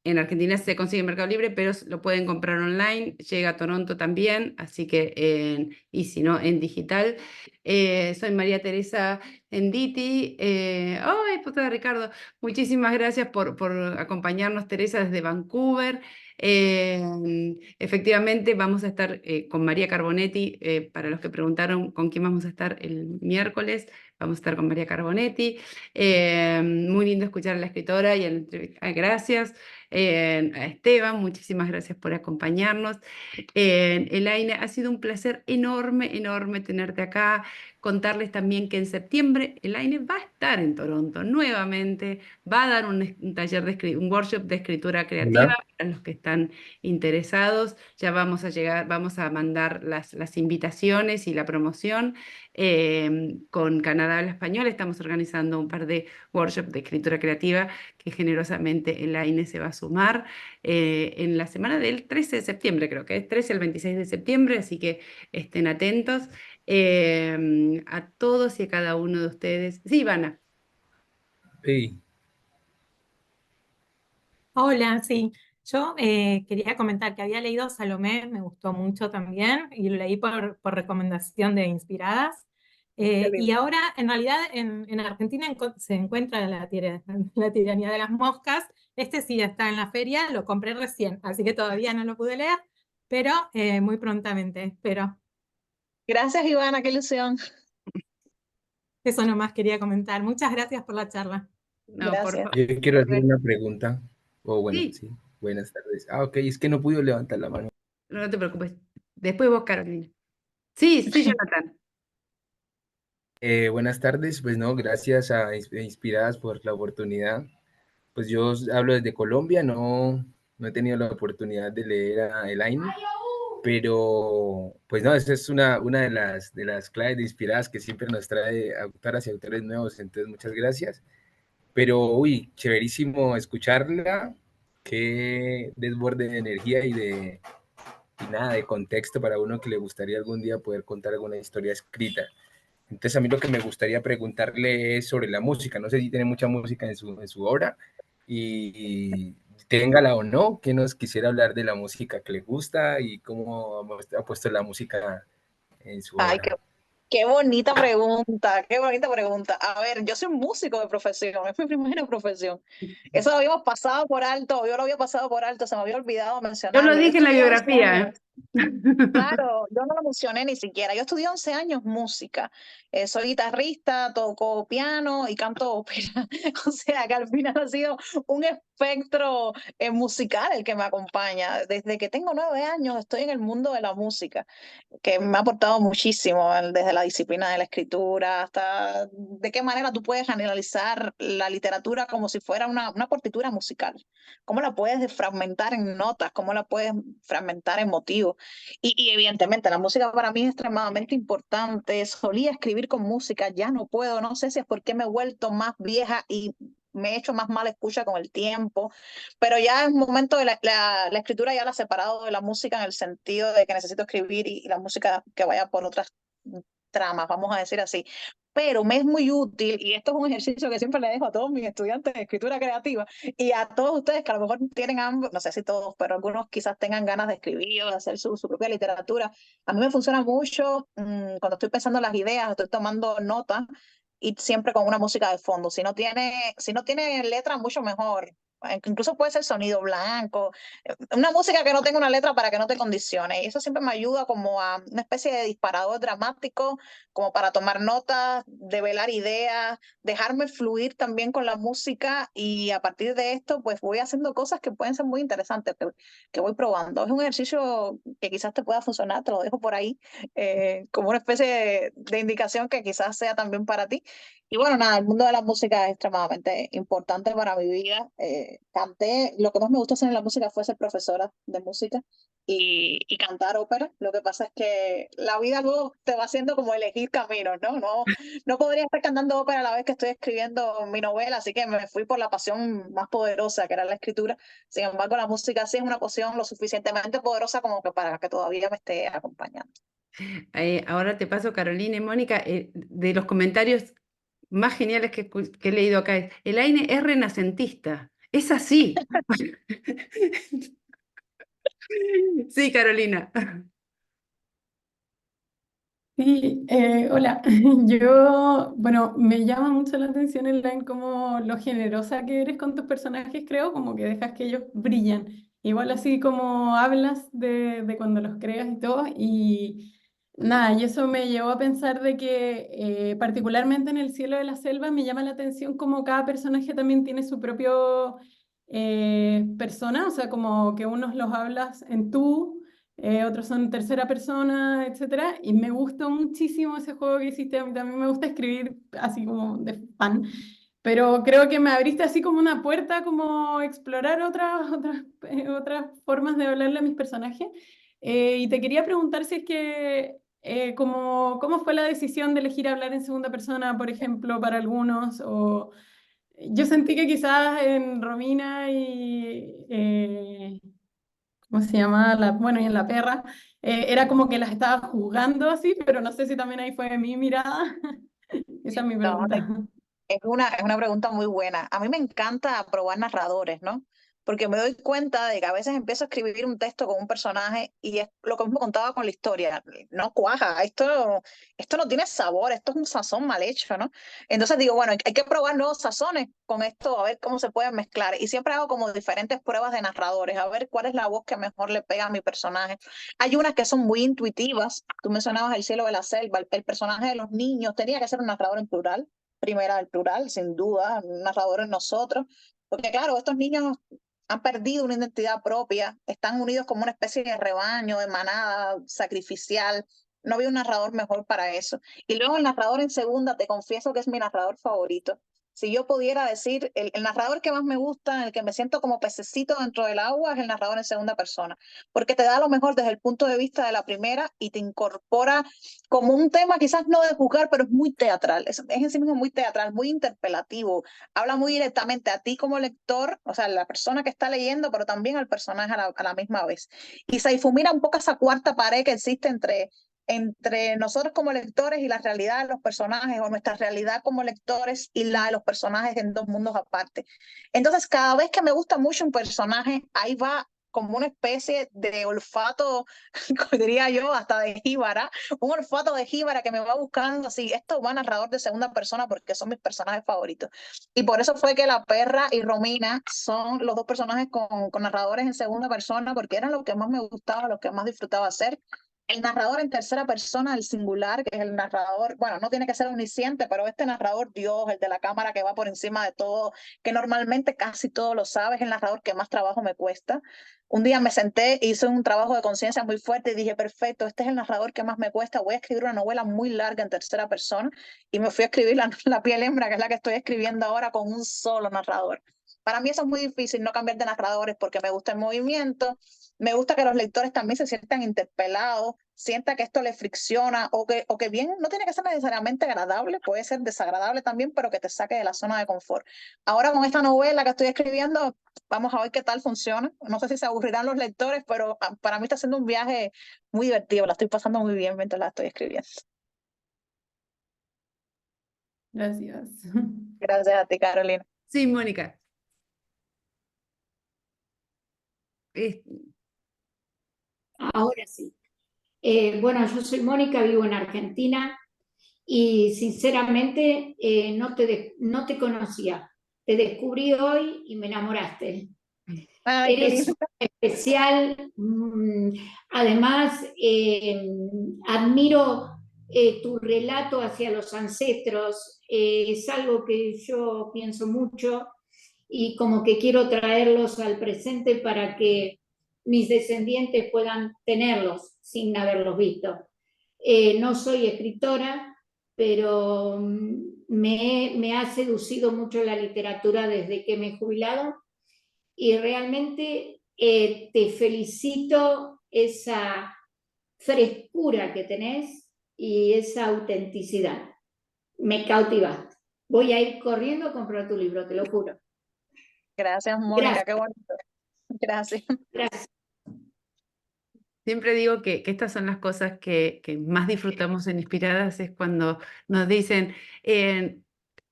en Argentina se consigue en Mercado Libre, pero lo pueden comprar online. Llega a Toronto también, así que, y si no, en digital. Soy María Teresa Enditi. ¡Ay, puta Ricardo! Muchísimas gracias por acompañarnos, Teresa, desde Vancouver. Efectivamente, vamos a estar con María Carbonetti, para los que preguntaron con quién vamos a estar el miércoles, vamos a estar con María Carbonetti. Muy lindo escuchar a la escritora y gracias. A Esteban, muchísimas gracias por acompañarnos. Elaine, ha sido un placer enorme, enorme tenerte acá. Contarles también que en septiembre Elaine va a estar en Toronto nuevamente, va a dar un taller un workshop de escritura creativa Hola. para los que están interesados. Ya vamos a llegar, vamos a mandar las invitaciones y la promoción. Con Canadá al Español estamos organizando un par de workshops de escritura creativa que generosamente Elaine se va a sumar en la semana del 13 de septiembre, creo que es 13 al 26 de septiembre, así que estén atentos. A todos y a cada uno de ustedes. Sí, Ivana. Sí. Hola, sí. Yo quería comentar que había leído Salomé, me gustó mucho también, y lo leí por recomendación de Inspiradas. Qué Y lindo. ahora, en realidad, en Argentina se encuentra la tiranía de las moscas. Este sí está en la feria, lo compré recién, así que todavía no lo pude leer, pero muy prontamente, espero. Gracias, Ivana, qué ilusión. Eso nomás quería comentar. Muchas gracias por la charla. No, por Gracias. favor. Yo quiero hacer una pregunta. O bueno, Sí, sí. Buenas tardes. Ok, es que no pude levantar la mano. no te preocupes. Después vos, Carolina. Sí, sí, Jonathan. Buenas tardes. Pues no, gracias a Inspiradas por la oportunidad. Pues yo hablo desde Colombia, no he tenido la oportunidad de leer a Elaine, pero pues no, esa es una de las claves de Inspiradas que siempre nos trae autoras y autores nuevos. Entonces, muchas gracias. Pero, uy, chéverísimo escucharla, qué desborde de energía y nada, de contexto para uno que le gustaría algún día poder contar alguna historia escrita. Entonces, a mí lo que me gustaría preguntarle es sobre la música. No sé si tiene mucha música en su obra y téngala o no, que nos quisiera hablar de la música que le gusta y cómo ha puesto la música en su Ay, obra. qué bonita pregunta, qué bonita pregunta. A ver, yo soy músico de profesión, es mi primera profesión. Eso lo habíamos pasado por alto, yo lo había pasado por alto, se me había olvidado Yo lo mencionarlo. Yo dije en la estudié 11 biografía, años. ¿eh? Claro, yo no lo mencioné ni siquiera. Yo estudié 11 años música. Soy guitarrista, toco piano y canto ópera. O sea que al final ha sido un espectro musical el que me acompaña. Desde que tengo 9 años estoy en el mundo de la música, que me ha aportado muchísimo, desde la disciplina de la escritura hasta de qué manera tú puedes analizar la literatura como si fuera una partitura musical. Cómo la puedes fragmentar en notas, cómo la puedes fragmentar en motivos. Y evidentemente la música para mí es extremadamente importante. Solía escribir con música, ya no puedo, no sé si es porque me he vuelto más vieja y me he hecho más mala escucha con el tiempo, pero ya es un momento de la escritura ya la he separado de la música en el sentido de que necesito escribir y la música que vaya por otras tramas, vamos a decir así. Pero me es muy útil, y esto es un ejercicio que siempre le dejo a todos mis estudiantes de escritura creativa y a todos ustedes que a lo mejor tienen ambos, no sé si todos, pero algunos quizás tengan ganas de escribir o de hacer su propia literatura. A mí me funciona mucho cuando estoy pensando en las ideas, estoy tomando notas y siempre con una música de fondo. Si no tiene letra, mucho mejor. Incluso puede ser sonido blanco, una música que no tenga una letra para que no te condicione. Y eso siempre me ayuda como a una especie de disparador dramático, como para tomar notas, develar ideas, dejarme fluir también con la música y a partir de esto pues voy haciendo cosas que pueden ser muy interesantes, que voy probando. Es un ejercicio que quizás te pueda funcionar, te lo dejo por ahí, como una especie de indicación que quizás sea también para ti. Y bueno, nada, el mundo de la música es extremadamente importante para mi vida. Canté, lo que más me gustó hacer en la música fue ser profesora de música y cantar ópera. Lo que pasa es que la vida luego te va haciendo como elegir caminos, ¿no? No podría estar cantando ópera a la vez que estoy escribiendo mi novela, así que me fui por la pasión más poderosa, que era la escritura. Sin embargo, la música sí es una pasión lo suficientemente poderosa como que para que todavía me esté acompañando. Ahora te paso, Carolina y Mónica, de los comentarios más geniales que he leído acá es: Elaine es renacentista. Es así. Sí, Carolina. Sí, hola. Yo, bueno, me llama mucho la atención, Elaine, como lo generosa que eres con tus personajes, creo, como que dejas que ellos brillen. Igual así como hablas de cuando los creas y todo. Y nada, y eso me llevó a pensar de que particularmente en El cielo de la selva me llama la atención como cada personaje también tiene su propio persona, o sea, como que unos los hablas en tú, otros son tercera persona, etcétera, y me gustó muchísimo ese juego que hiciste. A mí también me gusta escribir así como de fan, pero creo que me abriste así como una puerta, como explorar otras formas de hablarle a mis personajes. Y te quería preguntar si es que, ¿cómo fue la decisión de elegir hablar en segunda persona, por ejemplo, para algunos? O yo sentí que quizás en Romina y ¿cómo se llama? Bueno, y en La perra, era como que las estaba jugando así, pero no sé si también ahí fue mi mirada. Esa es mi No, pregunta. es una pregunta muy buena. A mí me encanta probar narradores, ¿no? Porque me doy cuenta de que a veces empiezo a escribir un texto con un personaje y es lo que mismo contaba con la historia. No cuaja, esto no tiene sabor, esto es un sazón mal hecho, ¿no? Entonces digo, bueno, hay que probar nuevos sazones con esto, a ver cómo se pueden mezclar. Y siempre hago como diferentes pruebas de narradores, a ver cuál es la voz que mejor le pega a mi personaje. Hay unas que son muy intuitivas. Tú mencionabas El cielo de la selva, el personaje de los niños tenía que ser un narrador en plural, primera del plural, sin duda, un narrador en nosotros, porque claro, estos niños han perdido una identidad propia, están unidos como una especie de rebaño, de manada sacrificial. No había un narrador mejor para eso. Y luego el narrador en segunda, te confieso que es mi narrador favorito. Si yo pudiera decir, el narrador que más me gusta, en el que me siento como pececito dentro del agua, es el narrador en segunda persona, porque te da lo mejor desde el punto de vista de la primera y te incorpora como un tema quizás no de juzgar, pero es muy teatral, es en sí mismo muy teatral, muy interpelativo, habla muy directamente a ti como lector, o sea, la persona que está leyendo, pero también al personaje a la misma vez. Y se difumina un poco esa cuarta pared que existe entre nosotros como lectores y la realidad de los personajes, o nuestra realidad como lectores y la de los personajes en dos mundos aparte. Entonces, cada vez que me gusta mucho un personaje, ahí va como una especie de olfato, diría yo, hasta de jíbara, un olfato de jíbara que me va buscando así, esto va narrador de segunda persona porque son mis personajes favoritos. Y por eso fue que La perra y Romina son los dos personajes con narradores en segunda persona, porque eran lo que más me gustaba, lo que más disfrutaba hacer. El narrador en tercera persona, el singular, que es el narrador, bueno, no tiene que ser omnisciente, pero este narrador Dios, el de la cámara que va por encima de todo, que normalmente casi todo lo sabe, es el narrador que más trabajo me cuesta. Un día me senté, hice un trabajo de conciencia muy fuerte y dije, perfecto, este es el narrador que más me cuesta, voy a escribir una novela muy larga en tercera persona, y me fui a escribir La piel hembra, que es la que estoy escribiendo ahora, con un solo narrador. Para mí eso es muy difícil, no cambiar de narradores, porque me gusta el movimiento, me gusta que los lectores también se sientan interpelados, sienta que esto les fricciona, o que bien, no tiene que ser necesariamente agradable, puede ser desagradable también, pero que te saque de la zona de confort. Ahora con esta novela que estoy escribiendo, vamos a ver qué tal funciona. No sé si se aburrirán los lectores, pero para mí está siendo un viaje muy divertido, la estoy pasando muy bien mientras la estoy escribiendo. Gracias. Gracias a ti, Carolina. Sí, Mónica. Es- Ahora sí. Bueno, yo soy Mónica, vivo en Argentina y sinceramente no te conocía. Te descubrí hoy y me enamoraste. Ay, qué Eres lindo. especial. Además, admiro tu relato hacia los ancestros. Es algo que yo pienso mucho y como que quiero traerlos al presente para que mis descendientes puedan tenerlos sin haberlos visto. No soy escritora, pero me ha seducido mucho la literatura desde que me he jubilado y realmente te felicito esa frescura que tenés y esa autenticidad. Me cautivaste. Voy a ir corriendo a comprar tu libro, te lo juro. Gracias, Mónica, Gracias. qué bonito. Gracias. Gracias. Siempre digo que estas son las cosas que más disfrutamos en Inspiradas, es cuando nos dicen,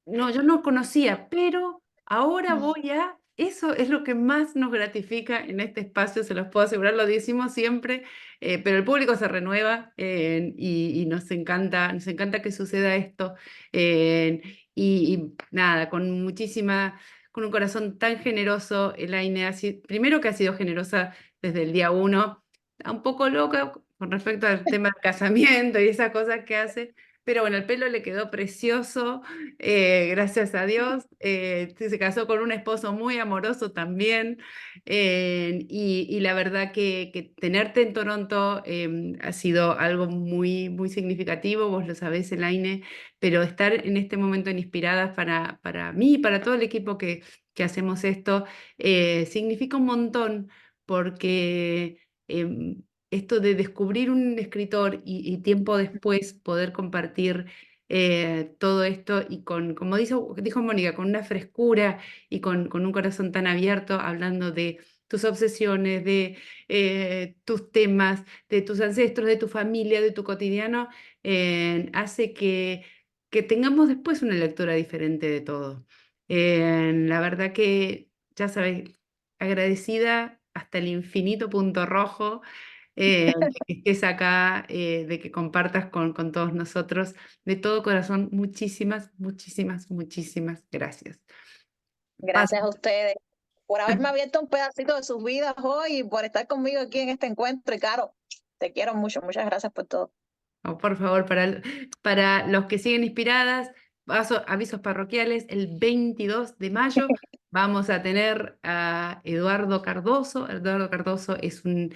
no, yo no conocía, pero ahora voy a... Eso es lo que más nos gratifica en este espacio, se los puedo asegurar, lo decimos siempre, pero el público se renueva y nos encanta que suceda esto. Y nada, con un corazón tan generoso, Elaine, primero que ha sido generosa desde el día 1, un poco loca con respecto al tema del casamiento y esas cosas que hace, pero bueno, el pelo le quedó precioso, gracias a Dios. Se casó con un esposo muy amoroso también, y la verdad que tenerte en Toronto ha sido algo muy, muy significativo, vos lo sabés, Elaine, pero estar en este momento en Inspiradas para mí y para todo el equipo que hacemos esto, significa un montón, porque esto de descubrir un escritor y tiempo después poder compartir todo esto y como dijo Mónica, con una frescura y con un corazón tan abierto, hablando de tus obsesiones, de tus temas, de tus ancestros, de tu familia, de tu cotidiano, hace que tengamos después una lectura diferente de todo. La verdad que, ya sabéis, agradecida hasta el infinito punto rojo, de que estés acá, de que compartas con todos nosotros. De todo corazón, muchísimas, muchísimas, muchísimas gracias. Gracias a ustedes por haberme abierto un pedacito de sus vidas hoy y por estar conmigo aquí en este encuentro. Y Caro, te quiero mucho. Muchas gracias por todo. Oh, por favor, para los que siguen Inspiradas, avisos parroquiales, el 22 de mayo vamos a tener a Eduardo Cardoso. Eduardo Cardoso es un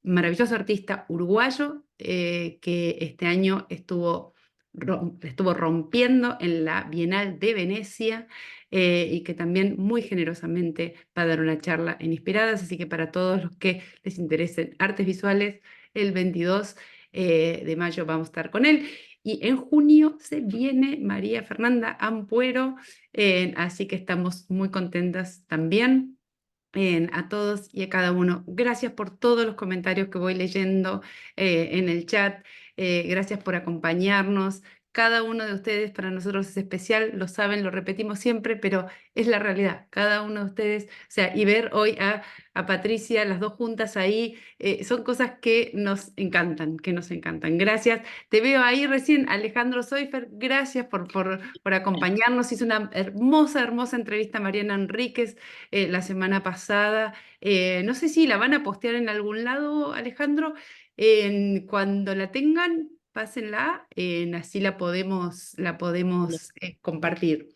maravilloso artista uruguayo que este año estuvo rompiendo en la Bienal de Venecia, y que también muy generosamente va a dar una charla en Inspiradas, así que para todos los que les interesen artes visuales, el 22 de mayo vamos a estar con él. Y en junio se viene María Fernanda Ampuero, así que estamos muy contentas también. A todos y a cada uno, gracias por todos los comentarios que voy leyendo en el chat, gracias por acompañarnos. Cada uno de ustedes para nosotros es especial, lo saben, lo repetimos siempre, pero es la realidad. Cada uno de ustedes, o sea, y ver hoy a Patricia, las dos juntas ahí, son cosas que nos encantan, Gracias. Te veo ahí recién, Alejandro Soifer, gracias por acompañarnos. Hizo una hermosa, hermosa entrevista a Mariana Enríquez la semana pasada. No sé si la van a postear en algún lado, Alejandro. Cuando la tengan, pásenla, así la podemos compartir.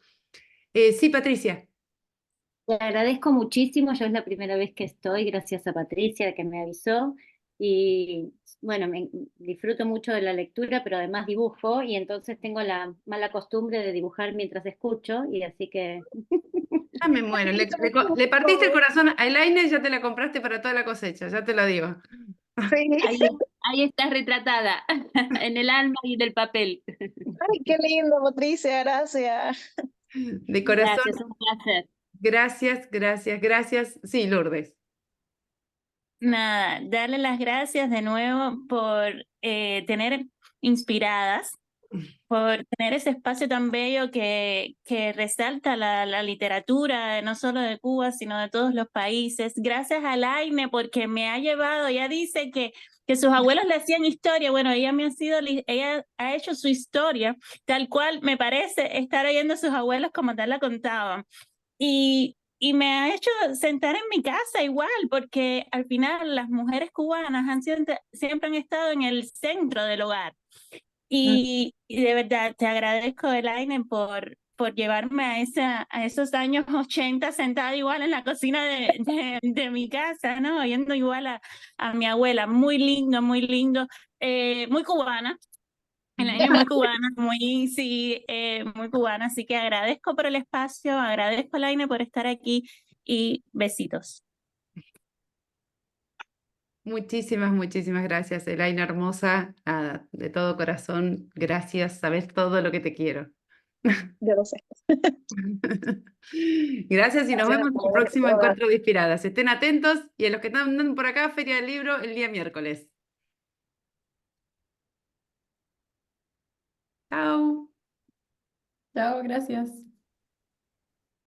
Sí, Patricia. Te agradezco muchísimo, yo es la primera vez que estoy, gracias a Patricia que me avisó, y bueno, disfruto mucho de la lectura, pero además dibujo, y entonces tengo la mala costumbre de dibujar mientras escucho, y así que... Ya me muero, le partiste el corazón a Elaine, ya te la compraste para toda la cosecha, ya te lo digo. Sí. Ahí está retratada, en el alma y en el papel. Ay, qué lindo, Patricia, gracias. De corazón. Gracias, un placer. Gracias, gracias, gracias. Sí, Lourdes. Nada, darle las gracias de nuevo por tener Inspiradas, por tener ese espacio tan bello que resalta la literatura, no solo de Cuba, sino de todos los países. Gracias a Laine, porque me ha llevado, ella dice que sus abuelos le hacían historia. Bueno, ella ha hecho su historia, tal cual me parece estar oyendo a sus abuelos como tal la contaban. Y me ha hecho sentar en mi casa igual, porque al final las mujeres cubanas siempre han estado en el centro del hogar. Y de verdad te agradezco, Elaine, por llevarme a esos años 80 sentada igual en la cocina de mi casa, ¿no? Oyendo igual a mi abuela. Muy lindo, muy lindo, muy cubana. Elaine es muy cubana, muy, sí, muy cubana, así que agradezco por el espacio, agradezco a Elaine por estar aquí y besitos. Muchísimas, muchísimas gracias, Elaine hermosa. Nada, de todo corazón, gracias. Sabes todo lo que te quiero. Yo lo sé. Gracias y nos Gracias a vemos en el todos, próximo todas. encuentro de Inspiradas. Estén atentos y a los que están por acá, Feria del Libro el día miércoles. Chao. Chao, gracias.